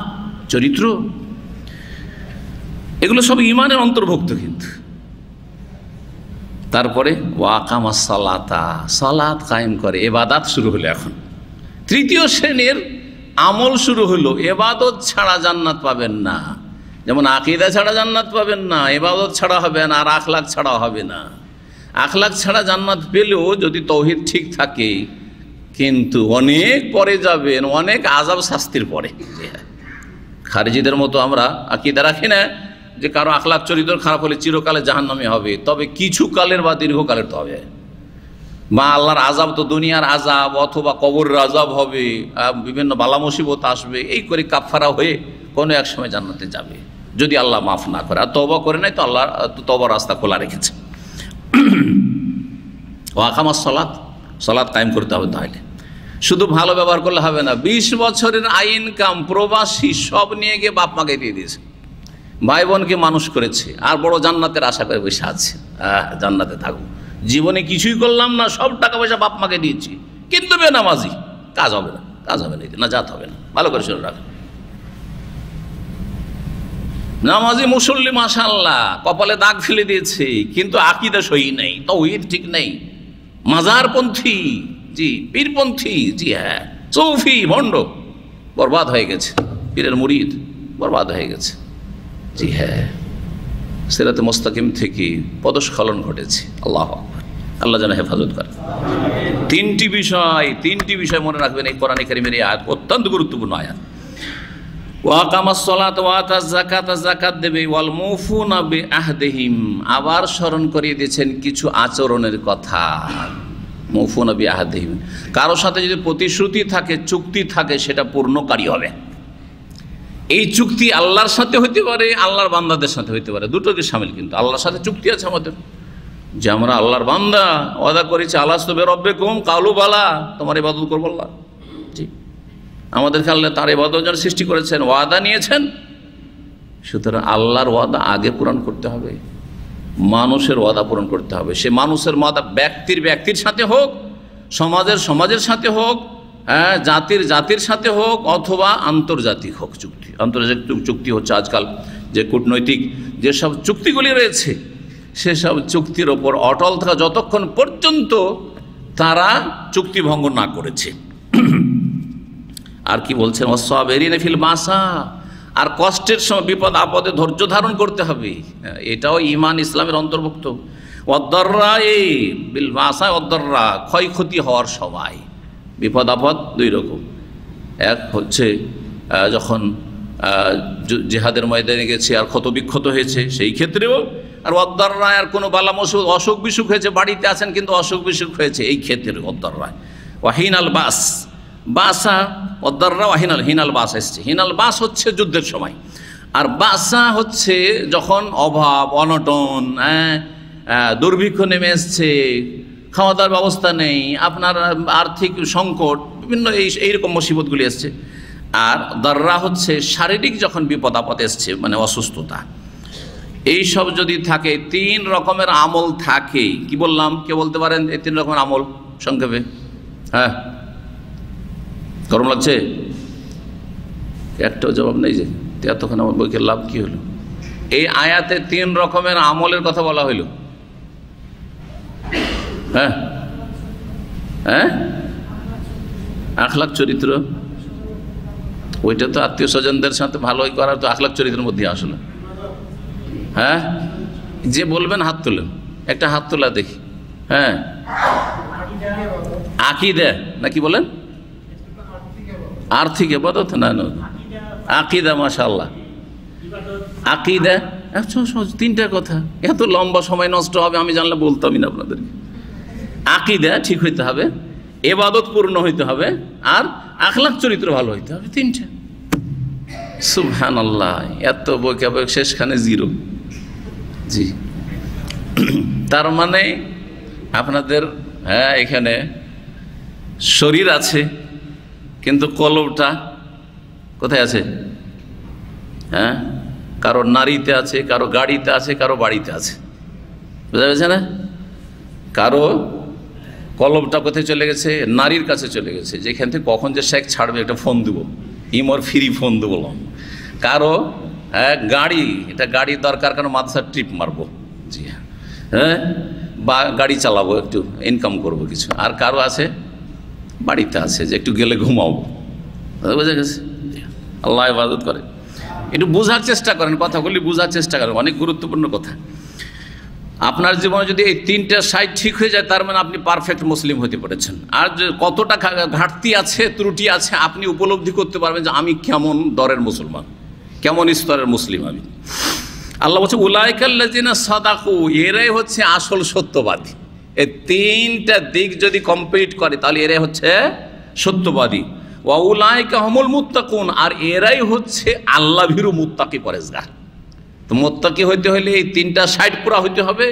চরিত্র, এগুলো সব ঈমানের অন্তর্ভুক্ত। কিন্তু তারপরে ওয়াকামাস সালাতা, সালাত কায়েম করে। ইবাদত শুরু হলো এখন, তৃতীয় শ্রেণীর আমল শুরু হলো। ইবাদত ছাড়া জান্নাত পাবেন না। যেমন আকীদা ছাড়া জান্নাত পাবেন না, ইবাদত ছাড়া হবে না, আর আখলাক ছাড়া হবে না। আখলাক ছাড়া জান্নাত পেলেও যদি তৌহিদ ঠিক থাকে, কিন্তু অনেক পরে যাবেন, অনেক আযাব শাস্তির পরে। খারিজিদের মতো আমরা আকীদা রাখি না যে কারো আখলাক চরিত্র খারাপ হলে চিরকালে জাহান্নামে হবে। তবে কিছু কালের বা দীর্ঘকালের তো হবে। বা আল্লাহর আযাব তো দুনিয়ার আযাব, অথবা কবরের আযাব হবে, বিভিন্ন বালা মুসিবত আসবে। এই করে কাফারা হয়ে কোনো এক সময় জান্নাতে যাবে, যদি আল্লাহ মাফ না করে। আর তওবা করে নাই তো আল্লাহ তওবার রাস্তা খোলা রেখেছে। ওয়াকামাস সালাত, সালাত কায়েম করতে হবে। তাহলে শুধু ভালো ব্যবহার করলে হবে না। 20 বছরের আয় ইনকাম প্রবাসী সব নিয়ে গিয়ে বাপ মাকে দিয়ে দিয়েছে, ভাই বোনকে মানুষ করেছে, আর বড় জান্নাতের আশা করে বসে আছে। জান্নাতে থাকবো, জীবনে কিছুই করলাম না, সব টাকা পয়সা বাপ মাকে দিয়েছি, কিন্তু বেনামাজি, কাজ হবে না, কাজ হবে না, জাত হবে না। ভালো করে শুনে রাখ। নামাজি মুসল্লি মাশাআল্লাহ, কপালে দাগ ফেলে দিয়েছে, কিন্তু আকীদা সহি নেই, তাওহীদ ঠিক নেই, মাজারপন্থী, জি পীরপন্থী, জি হ্যাঁ সৌফি, ভণ্ড, বরবাদ হয়ে গেছে। পীরের মুরিদ বরবাদ হয়ে গেছে। জি হ্যাঁ, সিরাতে মুস্তাকিম থেকে পদস্খলন ঘটেছে। আল্লাহু আকবার। আল্লাহ যেন হেফাজত করে। তিনটি বিষয় মনে রাখবেন। এই কোরআন কারীমের এই আয়াত অত্যন্ত গুরুত্বপূর্ণ আয়াত। ওয়াকামাস সালাত ওয়া আতাজ যাকাত, যাকাত দেবে। ওয়াল মুফুনা বিআহদিহিম, আবার স্মরণ করিয়ে দিয়েছেন কিছু আচরণের কথা। মুফুনা বিআহদিহিম, কারোর সাথে যদি প্রতিশ্রুতি থাকে, চুক্তি থাকে, সেটা পূর্ণকারী হবে। এই চুক্তি আল্লাহর সাথে হইতে পারে, আল্লাহর বান্দাদের সাথে হইতে পারে, দুটোকে শামিল। কিন্তু আল্লাহর সাথে চুক্তি আছে আমাদের, যে আমরা আল্লাহর বান্দা, ওয়াদা করেছি আলাস্তু বিরাব্বিকুম কালু বালা, তোমার ইবাদত করবো আল্লাহ। জি, আমাদেরকে আল্লাহ তার ইবাদত জন্য সৃষ্টি করেছেন, ওয়াদা নিয়েছেন। সুতরাং আল্লাহর ওয়াদা আগে পূরণ করতে হবে, মানুষের ওয়াদা পূরণ করতে হবে। সে মানুষের ওয়াদা ব্যক্তির সাথে হোক, সমাজের সাথে হোক, হ্যাঁ জাতির সাথে হোক, অথবা আন্তর্জাতিক হোক চুক্তি। আন্তর্জাতিক চুক্তি হচ্ছে আজকাল যে কূটনৈতিক যেসব চুক্তিগুলি রয়েছে, সেসব চুক্তির ওপর অটল থাকা, যতক্ষণ পর্যন্ত তারা চুক্তি ভঙ্গ না করেছে। আর কি বলছেন? ওয়াসসাবিরিনা ফিল বাসা, আর কষ্টের সময়, বিপদ আপদে ধৈর্য ধারণ করতে হবে। এটাও ঈমান ইসলামের অন্তর্ভুক্ত। ওয়াদ-দাররা বিল বাসা, ওয়াদ-দাররা ক্ষয়ক্ষতি হওয়ার সময়। বিপদ আপদ 2 রকম। এক হচ্ছে যখন জিহাদের ময়দানে গেছে আর ক্ষত বিক্ষত হয়েছে, সেই ক্ষেত্রেও। আর ওয়াদ-দাররা, আর কোনো বালা মুসিবত, অসুখ বিসুখ হয়েছে, বাড়িতে আছেন কিন্তু অসুখ বিসুখ হয়েছে, এই ক্ষেত্রে ওয়াদ-দাররা। ওয়াহিনাল বাস, বাসা, ওয়াদ-দাররা হিনাল বাস এসছে। হিনাল বাস হচ্ছে যুদ্ধের সময়, আর বাসা হচ্ছে যখন অভাব, অনটন, দুর্ভিক্ষ নেমে এসছে, খাওয়া দাওয়ার ব্যবস্থা নেই, আপনার আর্থিক সংকট, বিভিন্ন এইরকম মুসিবতগুলি এসছে। আর দাররা হচ্ছে শারীরিক যখন বিপদ আপদ এসছে, মানে অসুস্থতা। এই সব যদি থাকে, 3 রকমের আমল থাকে, কি বললাম? কে বলতে পারেন এই 3 রকমের আমল সংক্ষেপে? হ্যাঁ, গরম লাগছে? একটাও জবাব নেই যে, এতক্ষণ আমার বইকে লাভ কি হলো? এই আয়াতে 3 রকমের আমলের কথা বলা হইল। হ্যাঁ হ্যাঁ, আখলাক চরিত্র, ওইটা তো আত্মীয় স্বজনদের সাথে ভালোই করার তো আখলাক চরিত্রের মধ্যে আসলো। হ্যাঁ, যে বলবেন হাত তোলেন, একটা হাত তোলা দেখি। হ্যাঁ, আকীদা নাকি বলেন? আর্থিক ইবাদত না, আকীদা, মাশাআল্লাহ। আকীদা, 3টা কথা, এত লম্বা সময় নষ্ট হবে আমি জানলে বলতামই না আপনাদেরকে। আকীদা ঠিক হইতে হবে, ইবাদত পূর্ণ হইতে হবে, আর আখলাক চরিত্র ভালো হইতে হবে, 3টা। সুবহানাল্লাহ, এত বৈকাবক শেষখানে 0। জি, তার মানে আপনাদের হ্যাঁ এখানে শরীর আছে কিন্তু কলবটা কোথায় আছে? হ্যাঁ, কারো নারীতে আছে, কারো গাড়িতে আছে, কারো বাড়িতে আছে, বুঝা গেছে না? কারো কলবটা কোথায় চলে গেছে? নারীর কাছে চলে গেছে, যেখান থেকে কখন যে শেখ ছাড়বে একটা ফোন দেবো, ইমর ফ্রি ফোন দেবো। কারো হ্যাঁ গাড়ি, এটা গাড়ি দরকার, কারণ মাদ্রাসার ট্রিপ মারবো, জি হ্যাঁ, বা গাড়ি চালাবো, একটু ইনকাম করবো কিছু। আর কারো আছে বাড়িতে আছে যে একটু গেলে ঘুমাবো, বোঝা গেছে? আল্লাহ ইবাদত করে। একটু বোঝার চেষ্টা করেন, কথাগুলি বোঝার চেষ্টা করেন, অনেক গুরুত্বপূর্ণ কথা। আপনার জীবনে যদি এই 3টা সাইড ঠিক হয়ে যায়, তার মানে আপনি পারফেক্ট মুসলিম হতে পেরেছেন। আর যে কতটা ঘাটতি আছে, ত্রুটি আছে, আপনি উপলব্ধি করতে পারবেন যে আমি কেমন দরের মুসলমান, কেমন স্তরের মুসলিম আমি। আল্লাহ বলছে উলাইকাল্লাযিনা সাদাকু, এরাই হচ্ছে আসল সত্যবাদী। এই 3টা দিক যদি কমপ্লিট করে তাহলে এরাই হচ্ছে সত্যবাদী। ওয়া উলাইকা হুমুল মুত্তাকুন, আর এরাই হচ্ছে আল্লাহ ভীরু মুত্তাকি পরেজগার। তো মুত্তাকি হইতে হলে এই 3টা সাইড পুরা হইতে হবে।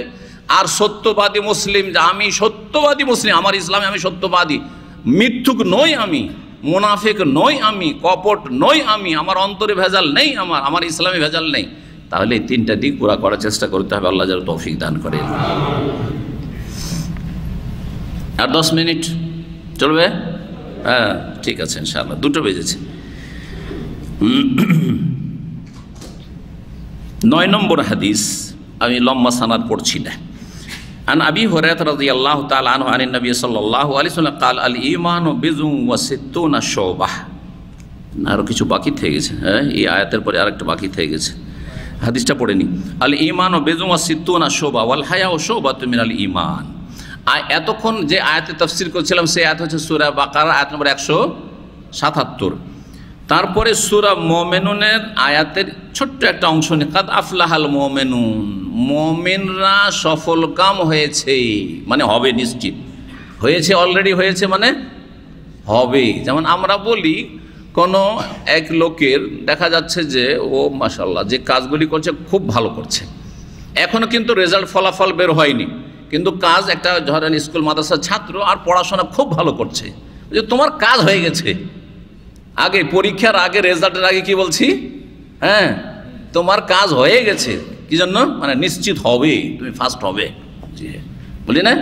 আর সত্যবাদী মুসলিম, যে আমি সত্যবাদী মুসলিম, আমার ইসলামে আমি সত্যবাদী, মিথ্যুক নই আমি, মুনাফিক নই আমি, কপট নই আমি, আমার অন্তরে ভেজাল নেই, আমার ইসলামে ভেজাল নেই, তাহলে এই 3টা দিক পুরা করার চেষ্টা করতে হবে। আল্লাহ যেন তৌফিক দান করে। আর 10 মিনিট চলবে? হ্যাঁ ঠিক আছে, ইনশাআল্লাহ। 2টো বেজেছে। 9 নম্বর হাদিস, আমি লম্বা সানাদ পড়ছি না। আন আবি হুরায়রা রাদিয়াল্লাহু তাআলা আনহু আন নবী সাল্লাল্লাহু আলাইহি ওয়াসাল্লাম قال আল ঈমানু বিযুন ওয়া সিত্তুনা শুবাহ। আরো কিছু বাকি থেকে গেছে, হ্যাঁ এই আয়াতের পরে আরেকটা বাকি থেকে গেছে, হাদিসটা পড়ে নি। আল ঈমানু বিযুন ওয়া সিত্তুনা শুবাহ ওয়াল হায়াউ শুবাতুম মিনাল ঈমান। এতক্ষণ যে আয়াতের তাফসীর করছিলাম সেই আয়াত হচ্ছে সূরা বাকারা আয়াত নম্বর 177। তারপরে সূরা মুমিনুনের আয়াতের ছোট্ট একটা অংশ নিয়ে কাদ আফলাহাল মুমিনুন, মুমিনরা সফলকাম হয়েছে, মানে হবে, নিশ্চিত হয়েছে, অলরেডি হয়েছে মানে হবে। যেমন আমরা বলি কোনো এক লোকের দেখা যাচ্ছে যে ও মাশাআল্লাহ যে কাজগুলি করছে খুব ভালো করছে, এখনও কিন্তু রেজাল্ট ফলাফল বের হয়নি, কিন্তু কাজ, একটা ধরেন স্কুল মাদ্রাসার ছাত্র আর পড়াশোনা খুব ভালো করছে, যে তোমার কাজ হয়ে গেছে। আগে পরীক্ষার আগে, রেজাল্টের আগে কি বলছি? হ্যাঁ তোমার কাজ হয়ে গেছে। কি জন্য? মানে নিশ্চিত হবে, তুমি ফার্স্ট হবে। জি বলি না,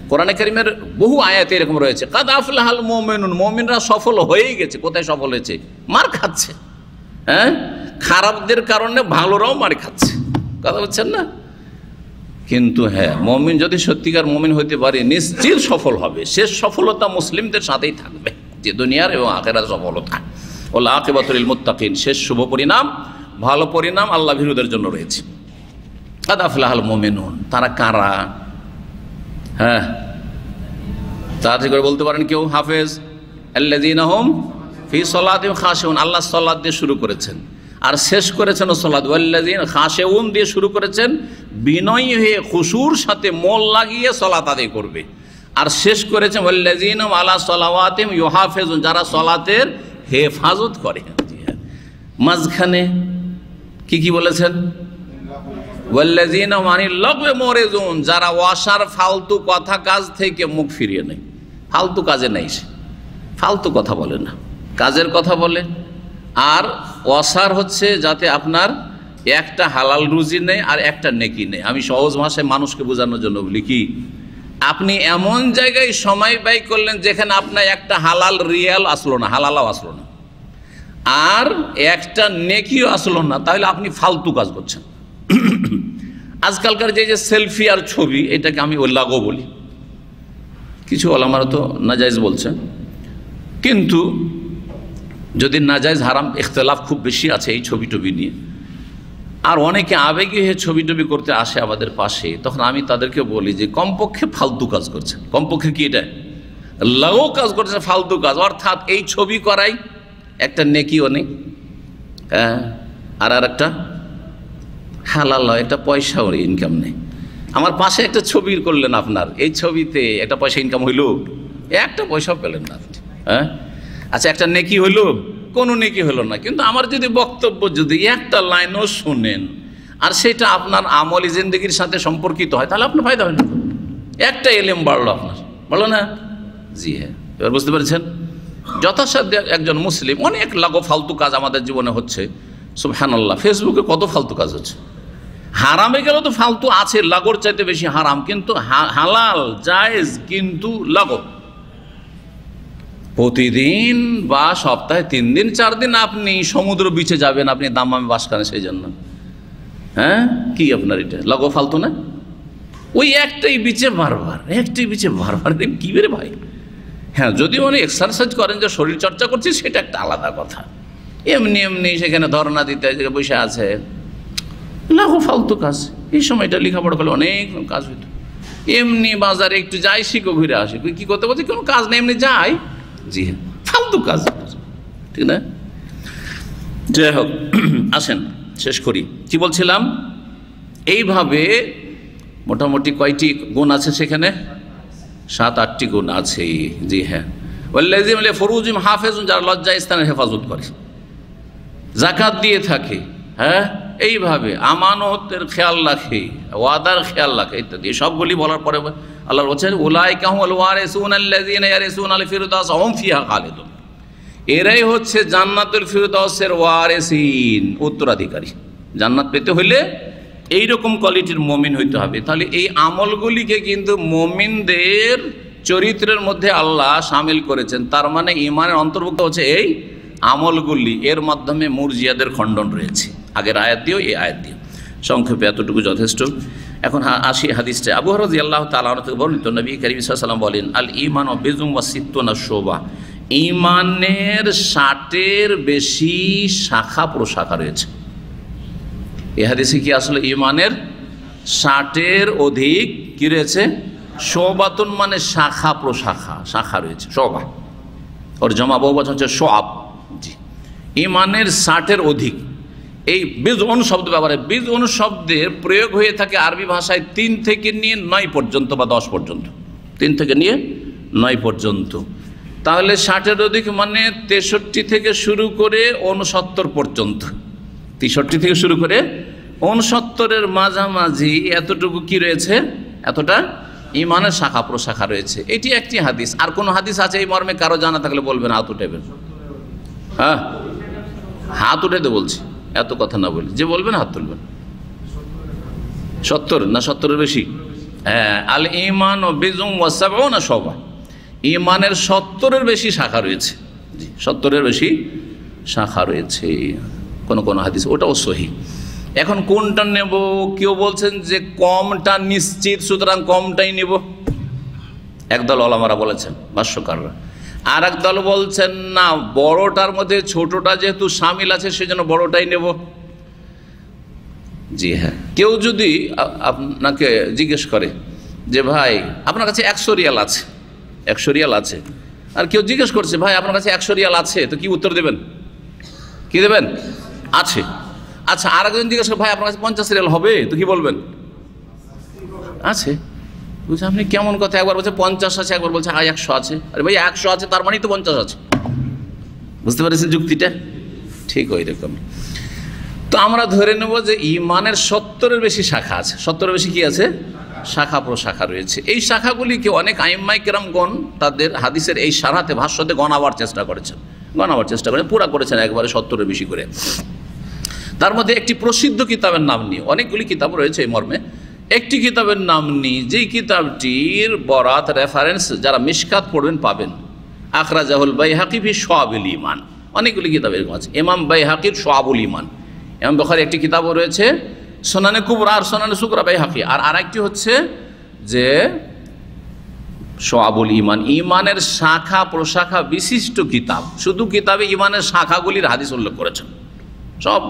কোরআনে কারীমের বহু আয়াতে এরকম রয়েছে কাদ আফলাহাল মুমিনুন, মুমিনরা সফল হয়েই গেছে। কোথায় সফল হয়েছে? মার খাচ্ছে। হ্যাঁ, খারাপদের কারণে ভালোরাও মার খাচ্ছে, কথা বলছেন না? কিন্তু হ্যাঁ, মুমিন যদি সত্যিকার মুমিন হতে পারে নিশ্চিত সফল হবে। শেষ সফলতা মুসলিমদের সাথেই থাকবে, যে দুনিয়ার এবং আখিরাত সফলতা। ওয়াল আকিবাতুল লিল মুত্তাকিন, শেষ শুভ পরিণাম, ভালো পরিণাম আল্লাহ ভীরুদের জন্য রয়েছে। কাদ আফলাহাল মুমিনুন, তারা কারা? হ্যাঁ তাড়াতাড়ি করে বলতে পারেন কেউ? হাফেজ, আল্লাযীনা হুম ফি সালাতিহিম খাশিউন, আল্লাহ সালাত দিয়ে শুরু করেছেন আর শেষ করেছেন সালাত। ওয়াল্লাযীনা খাশিউন দিয়ে শুরু করেছেন, বিনয়ী হয়ে খুশুর সাথে মন লাগিয়ে সালাত আদায় করবে, আর শেষ করেছেন ওয়াল্লাযীনা আলা সালাওয়াতিহিম ইউহাফিজুন, যারা সালাতের হেফাজত করে। মাঝখানে কি কি বলেছেন? ওয়াল্লাযীনা আনিল লাগwi মুরিজুন, যারা ওয়াসার ফালতু কথা কাজ থেকে মুখ ফিরিয়ে নেয়। ফালতু কাজে নেই, সে ফালতু কথা বলে না, কাজের কথা বলে। আর ওয়াসার হচ্ছে যাতে আপনার একটা হালাল রুজি নেই আর একটা নেকি নেই। আমি সহজ ভাষায় মানুষকে বোঝানোর জন্য বলি কি, আপনি এমন জায়গায় সময় ব্যয় করলেন যেখানে আপনার একটা হালাল রিয়াল আসলো না, হালালাও আসলো না, আর একটা নেকিও আসলো না, তাহলে আপনি ফালতু কাজ করছেন। আজকালকার যে সেলফি আর ছবি, এটাকে আমি লাগো বলি। কিছু ওলামারা তো নাজায়েজ বলছেন, কিন্তু যদি নাজায়েজ হারাম ইখতিলাফ খুব বেশি আছে এই ছবি টবি নিয়ে, আর অনেকে আবেগী হয়ে ছবি টবি করতে আসে আমাদের পাশে, তখন আমি তাদেরকে বলি যে কমপক্ষে ফালতু কাজ করছে, কমপক্ষে কি এটা লাগো কাজ করছে, ফালতু কাজ। অর্থাৎ এই ছবি করাই একটা নেকিও নেই, হ্যাঁ, আর একটা হালাল একটা পয়সাও ইনকাম নেই। আমার পাশে একটা ছবি করলেন আপনার, এই ছবিতে একটা পয়সা ইনকাম হইল, একটা পয়সাও পেলেন না আপনি, হ্যাঁ। আচ্ছা, একটা নেকি হইল? কোনো নেকি হলো না। কিন্তু আমার যদি বক্তব্য যদি একটা লাইনও শুনেন আর সেটা আপনার আমলি জিন্দগির সাথে সম্পর্কিত হয়, তাহলে আপনার ফায়দা হয় না। একটা এলেম বাড়লো আপনার, বলো না? জি হ্যাঁ, এবার বুঝতে পেরেছেন? যথাসাধ্য একজন মুসলিম, অনেক লাগো ফালতু কাজ আমাদের জীবনে হচ্ছে, সুবহানাল্লাহ। ফেসবুকে কত ফালতু কাজ হচ্ছে, হারামে গেলে তো ফালতু আছে, লাগোর চাইতে বেশি হারাম, কিন্তু হালাল জায়েজ, কিন্তু লাগো প্রতিদিন বা সপ্তাহে 3 দিন 4 দিন আপনি সমুদ্র বিচে যাবেন, আপনি দাম্মামে বাস করেন সেই জন্য, হ্যাঁ, কি আপনার এটা লাগো ফালতু না? ওই একটাই বিচে বারবার, একটাই বিচে বারবার, কি বেরে ভাই। হ্যাঁ, যদি উনি এক্সারসাইজ করেন, যে শরীর চর্চা করছে, সেটা একটা আলাদা কথা। এমনি এমনি সেখানে ধর্ণা দিতে বসে আছে, লাগো ফালতু কাজ। এই সময়টা লেখাপড়া করলে অনেক কাজ হইতো। এমনি বাজারে একটু যাই, শিখো, ঘুরে আসে, কি করতে বলছে, কোনো কাজ নেই, এমনি যাই। জি হ্যাঁ, ফালতু কাজ, ঠিক না? যাই হোক, আসেন শেষ করি। কি বলছিলাম? এইভাবে মোটামুটি কয়টি গুণ আছে সেখানে? 7-8টি গুণ আছে। জি হ্যাঁ, ওয়াল্লাযিম লিফুরুজিহিম হাফিজুন, যারা লজ্জা স্থানের হেফাজত করে, যাকাত দিয়ে থাকে, হ্যাঁ, এইভাবে আমানতের খেয়াল রাখে, ওয়াদার খেয়াল রাখে ইত্যাদি। সবগুলি বলার পরে আল্লাহ বলছেন, উলাইকা হুমুল ওয়ারিসুনা আল্লাযীনা ইয়ারিসুনাল ফিরদাউস হুম ফিহা খালিদুন, এরাই হচ্ছে জান্নাতুল ফিরদাউসের ওয়ারিসিন, উত্তরাধিকারী। জান্নাত পেতে হইলে এইরকম কোয়ালিটির মুমিন হইতে হবে। তাহলে এই আমলগুলিকে কিন্তু মুমিনদের চরিত্রের মধ্যে আল্লাহ শামিল করেছেন। তার মানে ঈমানের অন্তর্ভুক্ত হচ্ছে এই আমলগুলি, এর মাধ্যমে মুরজিয়াদের খণ্ডন রয়েছে। আগের আয়াত দিয়েও এই আয়াত দিয়ে, সংক্ষেপে এতটুকু যথেষ্ট। এখন আসি হাদিসটা। আবু হুরায়রা রাদিয়াল্লাহু তাআলা আনহু থেকে বর্ণিত, নবী করিম সাল্লাল্লাহু আলাইহি ওয়াসাল্লাম বলেন, আল ঈমানু বিযুম ওয়া সিত্তুনা শুবা, ঈমানের 60-এর বেশি শাখা প্রশাখা রয়েছে। এই হাদিসে কি আসলে ঈমানের 60-এর অধিক কি রয়েছে? শুবাতুন মানে শাখা প্রশাখা, শাখা রয়েছে, শুবা, ওর জমা বহুবচন হচ্ছে শুআব। জি, ঈমানের 60-এর অধিক। এই বিজউন শব্দ ব্যবহারে, বিজউন শব্দের প্রয়োগ হয়ে থাকে আরবি ভাষায় 3 থেকে নিয়ে 9 পর্যন্ত বা 10 পর্যন্ত, 3 থেকে নিয়ে 9 পর্যন্ত। তাহলে 60-এর অধিক মানে 63 থেকে শুরু করে 69 পর্যন্ত, 63 থেকে শুরু করে 69-এর মাঝামাঝি এতটুকু কি রয়েছে, এতটা ঈমানের শাখা প্রশাখা রয়েছে। এটি একটি হাদিস। আর কোন হাদিস আছে এই মর্মে? কারো জানা থাকলে বলবেন, হাত উঠাবেন। হ্যাঁ, হাত উঠাইতে বলছি, এত কথা না বলি, যে বলবেন হাত তুলবেন। 70 না 70-এর বেশি? হ্যাঁ, আল ঈমান বিযুম ওয়া সাবউনা শুবা, ঈমানের 70-এর বেশি শাখা রয়েছে। জি, 70-এর বেশি শাখা রয়েছে কোন হাদিস, ওটাও সহিহ। এখন কোনটা নেব? কেউ বলছেন যে কমটা নিশ্চিত, সুতরাং কমটাই নেব, একদল ওলামারা বলেছেন, ভাষ্যকাররা। আর এক দল বলছেন না, বড়টার মধ্যে ছোটটা যেহেতু শামিল আছে, সেজন্য বড়টাই নেব। জি হ্যাঁ, কেউ যদি আপনাকে জিজ্ঞেস করে যে ভাই আপনার কাছে 100 রিয়াল আছে, 100 রিয়াল আছে, আর কেউ জিজ্ঞেস করছে ভাই আপনার কাছে 100 রিয়াল আছে, তো কি উত্তর দেবেন? কি দেবেন? আছে। আচ্ছা, আর একজন জিজ্ঞেস করে ভাই আপনার কাছে 50 রিয়াল হবে, তো কি বলবেন? আছে। বুঝছেন আপনি কেমন কথা? একবার বলছে 50 আছে, একবার বলছে 100 আছে। আরে ভাই 100 আছে, তার মানেই তো 50 আছে। বুঝতে পেরেছেন যুক্তিটা? ঠিক ওই রকম। তো আমরা ধরে নেব যে ঈমানের 70-এর বেশি শাখা আছে। 70-এর বেশি কি আছে? শাখা প্রশাখা রয়েছে। এই শাখাগুলিকে অনেক আইম্মায়ে কেরামগণ তাদের হাদিসের এই শারাতে, ভাষ্যতে গণাবার চেষ্টা করেছেন, পুরা করেছেন একবারে 70-এর বেশি করে। তার মধ্যে একটি প্রসিদ্ধ কিতাবের নাম নিয়ে, অনেকগুলি কিতাব রয়েছে এই মর্মে, একটি কিতাবের নাম নিয়ে, যেই কিতাবটির বরাত রেফারেন্স যারা মিশকাত পড়বেন পাবেন। আখরাজাহুল বাইহাকি ফি শুআবুল ঈমান, অনেকগুলি কিতাব এরকম আছে। ইমাম বাইহাকির শুআবুল ঈমান, ইমাম বুখারী একটি কিতাবও রয়েছে সুনানে কুবরা আর সুনানে সুগরা বাইহাকি, আর আরেকটি হচ্ছে যে শুআবুল ঈমান, ঈমানের শাখা প্রশাখা বিশিষ্ট কিতাব। শুধু কিতাবে ঈমানের শাখাগুলির হাদিস উল্লেখ করেছেন, সব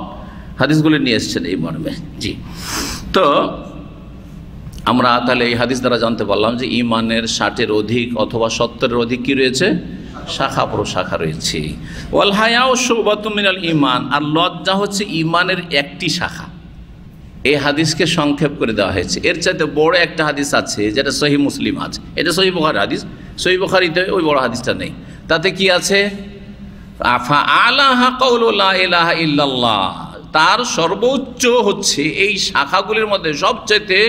হাদিসগুলি নিয়ে এসেছেন এই মর্মে। জি, তো আমরা তাহলে এই হাদিস দ্বারা জানতে পারলাম যে ঈমানের 60-এর অধিক অথবা 70-এর অধিক কি রয়েছে, শাখা প্রশাখা রয়েছে। ওয়াল হায়াউ শুবাতুম মিনাল ঈমান, আর লজ্জা হচ্ছে ঈমানের একটি শাখা। এই হাদিসকে সংক্ষেপ করে দেওয়া হয়েছে। এর চাইতে বড় একটা হাদিস আছে যেটা সহিহ মুসলিম আছে, এটা সহিহ বুখারীর হাদিস। সহিহ বুখারীতে ওই বড় হাদিসটা নেই। তাতে কি আছে, আফা আলাহা কাউলু লা ইলাহা ইল্লাল্লাহ, তার সর্বোচ্চ হচ্ছে এই শাখাগুলির মধ্যে সবচাইতে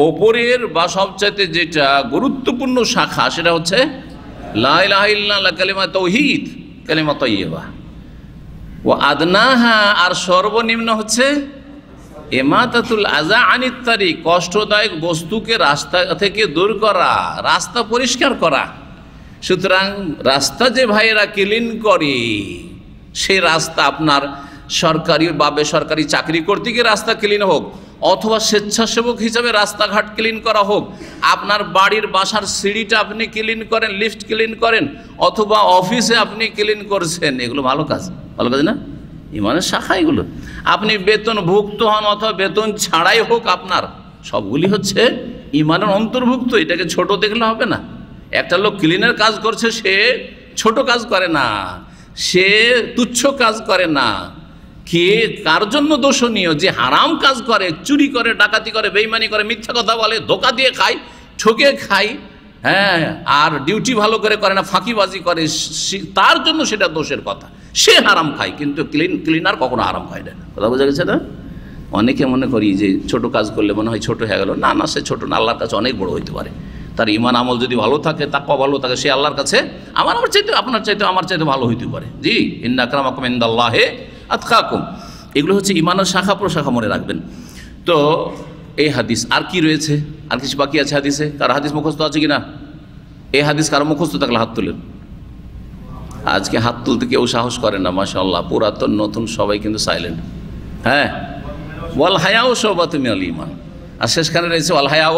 ওপরের বা সবচাইতে যেটা গুরুত্বপূর্ণ শাখা সেটা হচ্ছে লা ইলাহা ইল্লাল্লাহ, কালিমা তাওহীদ, কালিমা তাইয়্যিবা। ওয়া আদনাহা, আর সর্বনিম্ন হচ্ছে ইমাতাতুল আযা আনিত তারিক, কষ্টদায়ক বস্তুকে রাস্তা থেকে দূর করা, রাস্তা পরিষ্কার করা। সুতরাং রাস্তা যে ভাইয়েরা ক্লিন করে, সেই রাস্তা আপনার সরকারি বা বেসরকারি চাকরি করতে গিয়ে রাস্তা ক্লিন হোক, অথবা স্বেচ্ছাসেবক হিসাবে রাস্তাঘাট ক্লিন করা হোক, আপনার বাড়ির বাসার সিঁড়িটা আপনি ক্লিন করেন, লিফট ক্লিন করেন, অথবা অফিসে আপনি ক্লিন করছেন, এগুলো ভালো কাজ, ভালো কাজ না? ঈমানের শাখা এগুলো। আপনি বেতনভুক্ত হন অথবা বেতন ছাড়াই হোক, আপনার সবগুলি হচ্ছে ঈমানের অন্তর্ভুক্ত। এটাকে ছোট দেখলে হবে না। একটা লোক ক্লিনের কাজ করছে, সে ছোট কাজ করে না, সে তুচ্ছ কাজ করে না। কে কার জন্য দোষণীয়? যে হারাম কাজ করে, চুরি করে, ডাকাতি করে, বেঈমানি করে, মিথ্যা কথা বলে, ধোঁকা দিয়ে খায়, ঠকে খায়, হ্যাঁ, আর ডিউটি ভালো করে করে না, ফাঁকিবাজি করে, তার জন্য সেটা দোষের কথা। সে হারাম খায়, কিন্তু ক্লিনার কখনো হারাম খায় না। কথা বোঝা গেছে না? অনেকে মনে করি যে ছোট কাজ করলে মনে হয় ছোট হয়ে গেল। না না, সে ছোট না, আল্লাহর কাছে অনেক বড় হইতে পারে। তার ঈমান আমল যদি ভালো থাকে, তাকওয়া ভালো থাকে, সে আল্লাহর কাছে আমার চাইতে, আপনার চাইতে, আমার চাইতে ভালো হইতে পারে। জি, ইন্না আকরামাকুম ইনদাল্লাহি আতকাকুম। এগুলো হচ্ছে ঈমানের শাখা প্রশাখা, মনে রাখবেন। তো এই হাদিস আর কি রয়েছে? আর কিছু বাকি আছে হাদিসে? কার হাদিস মুখস্থ আছে কিনা? এই হাদিস কারো মুখস্থ থাকলে হাত তুলেন। আজকে হাত তুলতে কেউ সাহস করে না, মাশাআল্লাহ। পুরাতন নতুন সবাই কিন্তু সাইলেন্ট। হ্যাঁ, ওয়াল হায়াউ শুবাতুম মিনাল ঈমান, আর শেষখানে রয়েছে ওয়াল হায়াউ,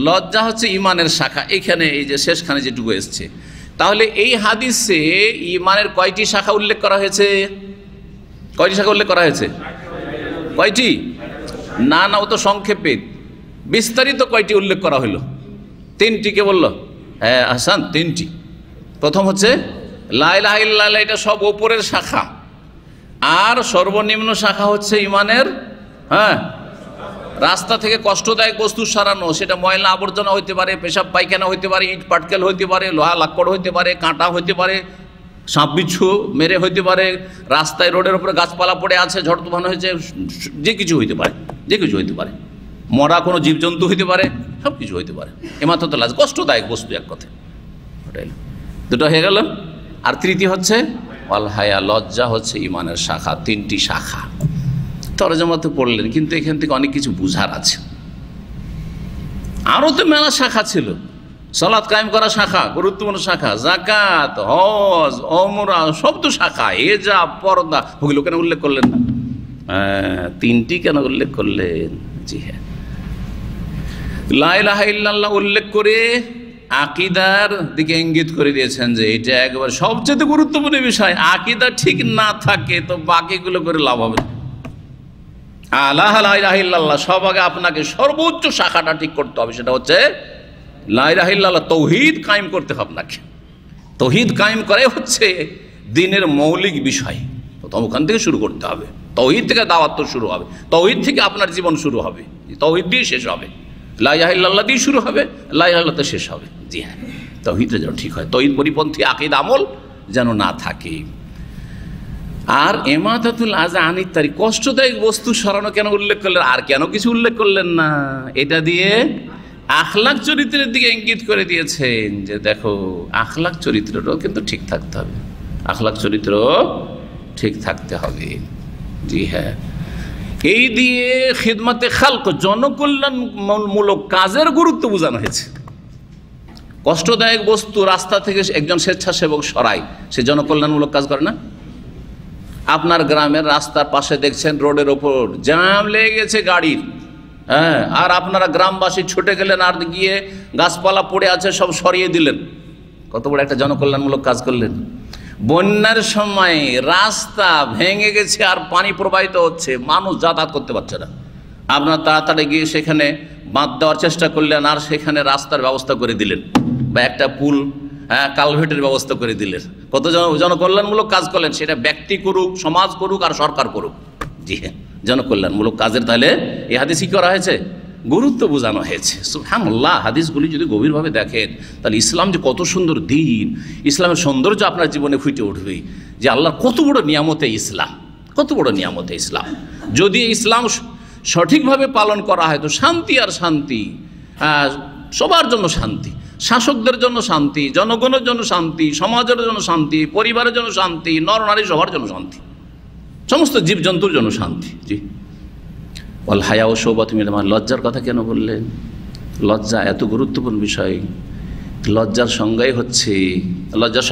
লজ্জা হচ্ছে ঈমানের শাখা। এখানে এই যে শেষখানে যেটুকু এসছে, তাহলে এই হাদিসে ঈমানের কয়টি শাখা উল্লেখ করা হয়েছে? কয়টি শাখা উল্লেখ করা হয়েছে? কয়টি? না না, ও তো সংক্ষেপে। বিস্তারিত কয়টি উল্লেখ করা হলো? 3টি। কে বলল? হ্যাঁ হাসান, 3টি। প্রথম হচ্ছে লা ইলাহা ইল্লাল্লাহ, এটা সব ওপরের শাখা। আর সর্বনিম্ন শাখা হচ্ছে ঈমানের, হ্যাঁ, রাস্তা থেকে কষ্টদায়ক বস্তু সরানো। সেটা ময়লা আবর্জনা হইতে পারে, পেশাব পায়খানা হইতে পারে, ইট পাটকেল হইতে পারে, লোহা লাক্কড় হইতে পারে, কাঁটা হইতে পারে, সাপ বিচ্ছু মেরে হইতে পারে, রাস্তায় রোডের উপরে গাছপালা পড়ে আছে, ঝড় তুফান হয়েছে, যে কিছু হইতে পারে, যে কিছু হইতে পারে, মরা কোনো জীবজন্তু হইতে পারে, সব কিছু হইতে পারে। ইমাতাতুল আযা, কষ্টদায়ক বস্তু, এক কথা। ওটাই দুটো হয়ে গেল। আর তৃতীয় হচ্ছে ওয়াল হায়া, লজ্জা হচ্ছে ঈমানের শাখা। 3টি শাখা তরজমাতে পড়লেন, কিন্তু এখান থেকে অনেক কিছু বুঝার আছে। আরও তো মেলা শাখা ছিল। সালাত কায়েম করা শাখা, গুরুত্বপূর্ণ শাখা। যাকাত, হজ, ওমরা, সব তো শাখা। হিজাব, পর্দা, ওগুলো কেন উল্লেখ করলেন না? 3টি কেন উল্লেখ করলেন? জি হ্যাঁ, লা ইলাহা ইল্লাল্লাহ উল্লেখ করে আকীদার দিকে ইঙ্গিত করে দিয়েছেন যে এটা একবার সবচেয়ে গুরুত্বপূর্ণ বিষয়। আকীদা ঠিক না থাকে তো বাকিগুলো করে লাভ হবে না। লা ইলাহা ইল্লাল্লাহ, সব আগে আপনাকে সর্বোচ্চ শাখাটা ঠিক করতে হবে। সেটা হচ্ছে লা ইলাহা ইল্লাল্লাহ, তাওহীদ কায়েম করতে হবে আপনাকে। তাওহীদ কায়েম করে হচ্ছে দ্বীনের মৌলিক বিষয়। প্রথম ওখান থেকে শুরু করতে হবে। তাওহীদ থেকে দাওয়াত শুরু হবে, তাওহীদ থেকে আপনার জীবন শুরু হবে, তাওহীদ দিয়ে শেষ হবে। লা ইলাহা ইল্লাল্লাহ দিয়ে শুরু হবে, লা ইলাহা ইল্লাল্লাহ শেষ হবে। জি হ্যাঁ, তাওহীদটা যেন ঠিক হয়, তাওহীদ পরিপন্থী আকীদা আমল যেন না থাকে। আর ইমাতাতুল আযা আনিত তারিক, কষ্টদায়ক বস্তু সরানো কেন উল্লেখ করলেন? আর কেন কিছু উল্লেখ করলেন না? এটা দিয়ে আখলাক চরিত্রের দিকে ইঙ্গিত করে দিয়েছেন যে দেখো, আখলাক চরিত্রটাও কিন্তু ঠিক থাকতে হবে, আখলাক চরিত্র ঠিক থাকতে হবে। জি হ্যাঁ, এই দিয়ে খিদমতে খালক, জনকল্যাণমূলক কাজের গুরুত্ব বোঝানো হয়েছে। কষ্টদায়ক বস্তু রাস্তা থেকে একজন স্বেচ্ছাসেবক সরায়, সে জনকল্যাণমূলক কাজ করে না? আপনার গ্রামের রাস্তার পাশে দেখছেন রোডের ওপর জ্যাম লেগে গেছে গাড়ির, হ্যাঁ, আর আপনারা গ্রামবাসী ছুটে গেলেন আর গিয়ে গাছপালা পড়ে আছে সব সরিয়ে দিলেন। কত বড় একটা জনকল্যাণমূলক কাজ করলেন। বন্যার সময় রাস্তা ভেঙে গেছে আর পানি প্রবাহিত হচ্ছে, মানুষ যাতায়াত করতে পারছে না, আপনার তাড়াতাড়ি গিয়ে সেখানে বাঁধ দেওয়ার চেষ্টা করলেন আর সেখানে রাস্তার ব্যবস্থা করে দিলেন, বা একটা পুল, কালভেটের ব্যবস্থা করে দিলেন। কত জনকল্যাণমূলক কাজ করলেন। সেটা ব্যক্তি করুক, সমাজ করুক, আর সরকার করুক। জি হ্যাঁ, জনকল্যাণমূলক কাজের তাহলে এই হাদিস কি করা হয়েছে? গুরুত্ব বোঝানো হয়েছে। সুবহানাল্লাহ, হাদিসগুলি যদি গভীরভাবে দেখেন তাহলে ইসলাম যে কত সুন্দর দিন, ইসলামের সৌন্দর্য আপনার জীবনে ফুটে উঠবে, যে আল্লাহর কত বড় নিয়ামতে ইসলাম, কত বড় নিয়ামতে ইসলাম। যদি ইসলাম সঠিকভাবে পালন করা হয় তো শান্তি আর শান্তি, সবার জন্য শান্তি, শাসকদের জন্য শান্তি, জনগণের জন্য শান্তি, সমাজের জন্য শান্তি, পরিবারের জন্য শান্তি, নর নারী সবার জন্য শান্তি, সমস্ত জীবজন্তুর জন্য শান্তি। জি, ওয়াল হায়া ও শৌবাত মিনাল ঈমান। লজ্জার কথা কেন বললেন? লজ্জা এত গুরুত্বপূর্ণ বিষয়। লজ্জার সংজ্ঞাই হচ্ছে, লজ্জার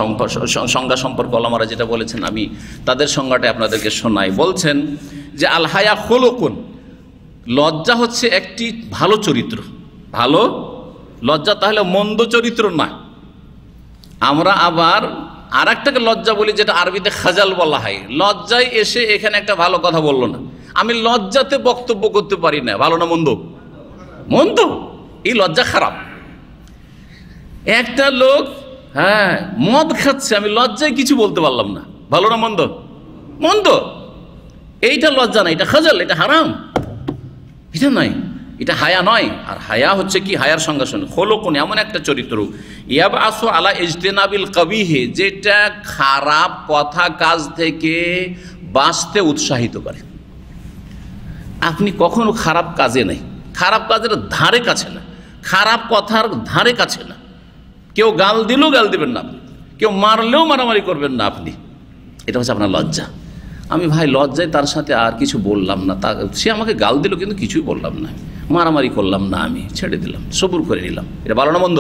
সংজ্ঞা সম্পর্কে ওলামারা যেটা বলেছেন আমি তাদের সংজ্ঞাটা আপনাদেরকে শোনাই। বলছেন যে আল হায়া খুলুকুন, লজ্জা হচ্ছে একটি ভালো চরিত্র। ভালো লজ্জা তাহলে মন্দ চরিত্র না। আমরা আবার আর একটাকে লজ্জা বলি, যেটা আরবিতে খাজাল বলা হয়। লজ্জায় এসে এখানে একটা ভালো কথা বললো না, আমি লজ্জাতে বক্তব্য করতে পারি না, ভালো না মন্দ? মন্দ। এই লজ্জা খারাপ। একটা লোক মদ খাচ্ছে, আমি লজ্জায় কিছু বলতে পারলাম না, ভালো না মন্দ? মন্দ। এইটা লজ্জা না, এটা খাজাল, এটা হারাম, এটা নয়, এটা হায়া নয়। আর হায়া হচ্ছে কি? হায়ার সঙ্গে সঙ্গে খোলকুন, এমন একটা চরিত্র ইয়াবআসু আলা ইজতিনাবিল কবিহে, যেটা খারাপ কথা কাজ থেকে বাঁচতে উৎসাহিত করে। আপনি কখনো খারাপ কাজে নেই, খারাপ কাজের ধারে কাছে না, খারাপ কথার ধারে কাছে না। কেউ গাল দিলেও গাল দিবেন না আপনি, কেউ মারলেও মারামারি করবেন না আপনি। এটা হচ্ছে আপনার লজ্জা। আমি ভাই লজ্জায় তার সাথে আর কিছু বললাম না, সে আমাকে গাল দিল কিন্তু কিছুই বললাম না, মারামারি করলাম না, আমি ছেড়ে দিলাম, সবুর করে নিলাম। এটা ভালো না মন্দ?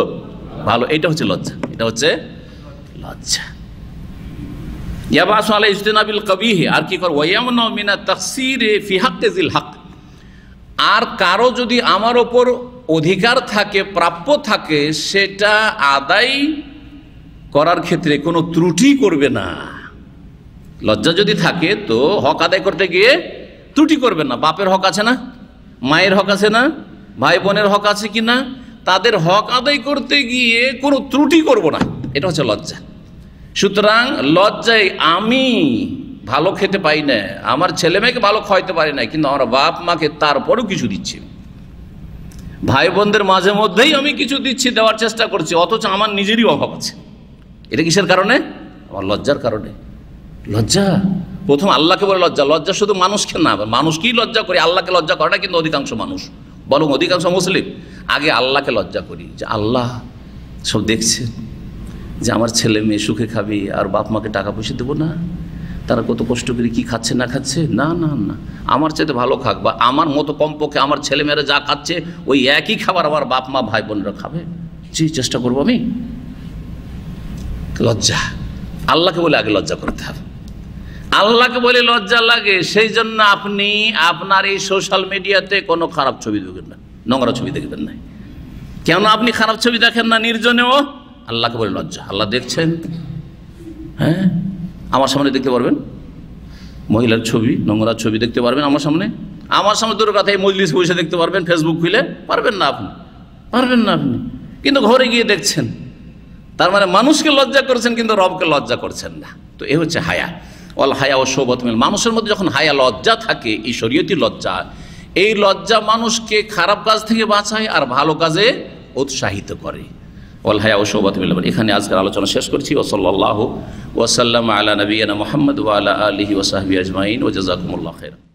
ভালো। এটা হচ্ছে লজ্জা, এটা হচ্ছে লজ্জা। ইয়াবআসু আলা ইজতিনাবিল কবিহি, আর কি কর ওয়ায়ামনা মিনা তাকসিরে ফি হাক্কি যিল হক। আর কারো যদি আমার ওপর অধিকার থাকে, প্রাপ্য থাকে, সেটা আদায় করার ক্ষেত্রে কোনো ত্রুটি করবে না। লজ্জা যদি থাকে তো হক আদায় করতে গিয়ে ত্রুটি করবে না। বাপের হক আছে না, মায়ের হক আছে না, ভাই বোনের হক আছে কি না, তাদের হক আদায় করতে গিয়ে কোনো ত্রুটি করব না। এটা হচ্ছে লজ্জা। সুতরাং লজ্জায় আমি ভালো খেতে পাই না, আমার ছেলে মেয়েকে ভালো খাওয়াইতে পারি না, কিন্তু আমার বাপ মাকে তারপরেও কিছু দিচ্ছি, ভাই বোনদের মাঝে মধ্যেই আমি কিছু দিচ্ছি, দেওয়ার চেষ্টা করছি, অথচ আমার নিজেরই অভাব আছে। এটা কিসের কারণে? আমার লজ্জার কারণে। লজ্জা প্রথম আল্লাহকে বলে লজ্জা। লজ্জা শুধু মানুষকে না, মানুষকেই লজ্জা করি, আল্লাহকে লজ্জা করে না কিন্তু অধিকাংশ মানুষ, বরং অধিকাংশ মুসলিম আগে আল্লাহকে লজ্জা করি, যে আল্লাহ সব দেখছে, যে আমার ছেলে মেয়ে সুখে খাবে আর বাপ মাকে টাকা পয়সা দেবো না, তারা কত কষ্ট করে কি খাচ্ছে না খাচ্ছে, না না না, আমার চাইতে ভালো খাক, বা আমার মতো কমপক্ষে আমার ছেলেমেয়েরা যা খাচ্ছে ওই একই খাবার আমার বাপ মা ভাই বোনরা খাবে, যে চেষ্টা করবো আমি। লজ্জা আল্লাহকে বলে আগে লজ্জা করতে হবে। আল্লাহকে বলে লজ্জা লাগে, সেই জন্য আপনি আপনার এই সোশ্যাল মিডিয়াতে কোনো খারাপ ছবি দেখবেন না, নোংরা ছবি দেখবেন না। কেন আপনি খারাপ ছবি দেখেন না নির্জনেও? আল্লাহকে বলে লজ্জা। আল্লাহ দেখছেন, হ্যাঁ, আমার সামনে দেখতে পারবেন মহিলার ছবি, নোংরা ছবি দেখতে পারবেন আমার সামনে, আমার সামনে দূরের কথা এই মজলিস বসে দেখতে পারবেন, ফেসবুক খুলে পারবেন না আপনি, পারবেন না আপনি, কিন্তু ঘরে গিয়ে দেখছেন। তার মানে মানুষকে লজ্জা করছেন কিন্তু রবকে লজ্জা করছেন না। তো এ হচ্ছে হায়া। ওয়াল হায়া ও শৌবাত মিনাল। মানুষের মধ্যে যখন হায়া লজ্জা থাকে, এই শরীয়তি লজ্জা, এই লজ্জা মানুষকে খারাপ কাজ থেকে বাঁচায় আর ভালো কাজে উৎসাহিত করে। ওয়াল হায়া ও শৌবাত মিনাল। এখানে আজকের আলোচনা শেষ করছি। ওয়া সাল্লাল্লাহু ওয়া সাল্লামা আলা নবিয়িনা মুহাম্মদ ওয়া আলা আলিহি ওয়া সাহবিহি আজমাইন ওয়া জাযাকুমুল্লাহু খাইরান।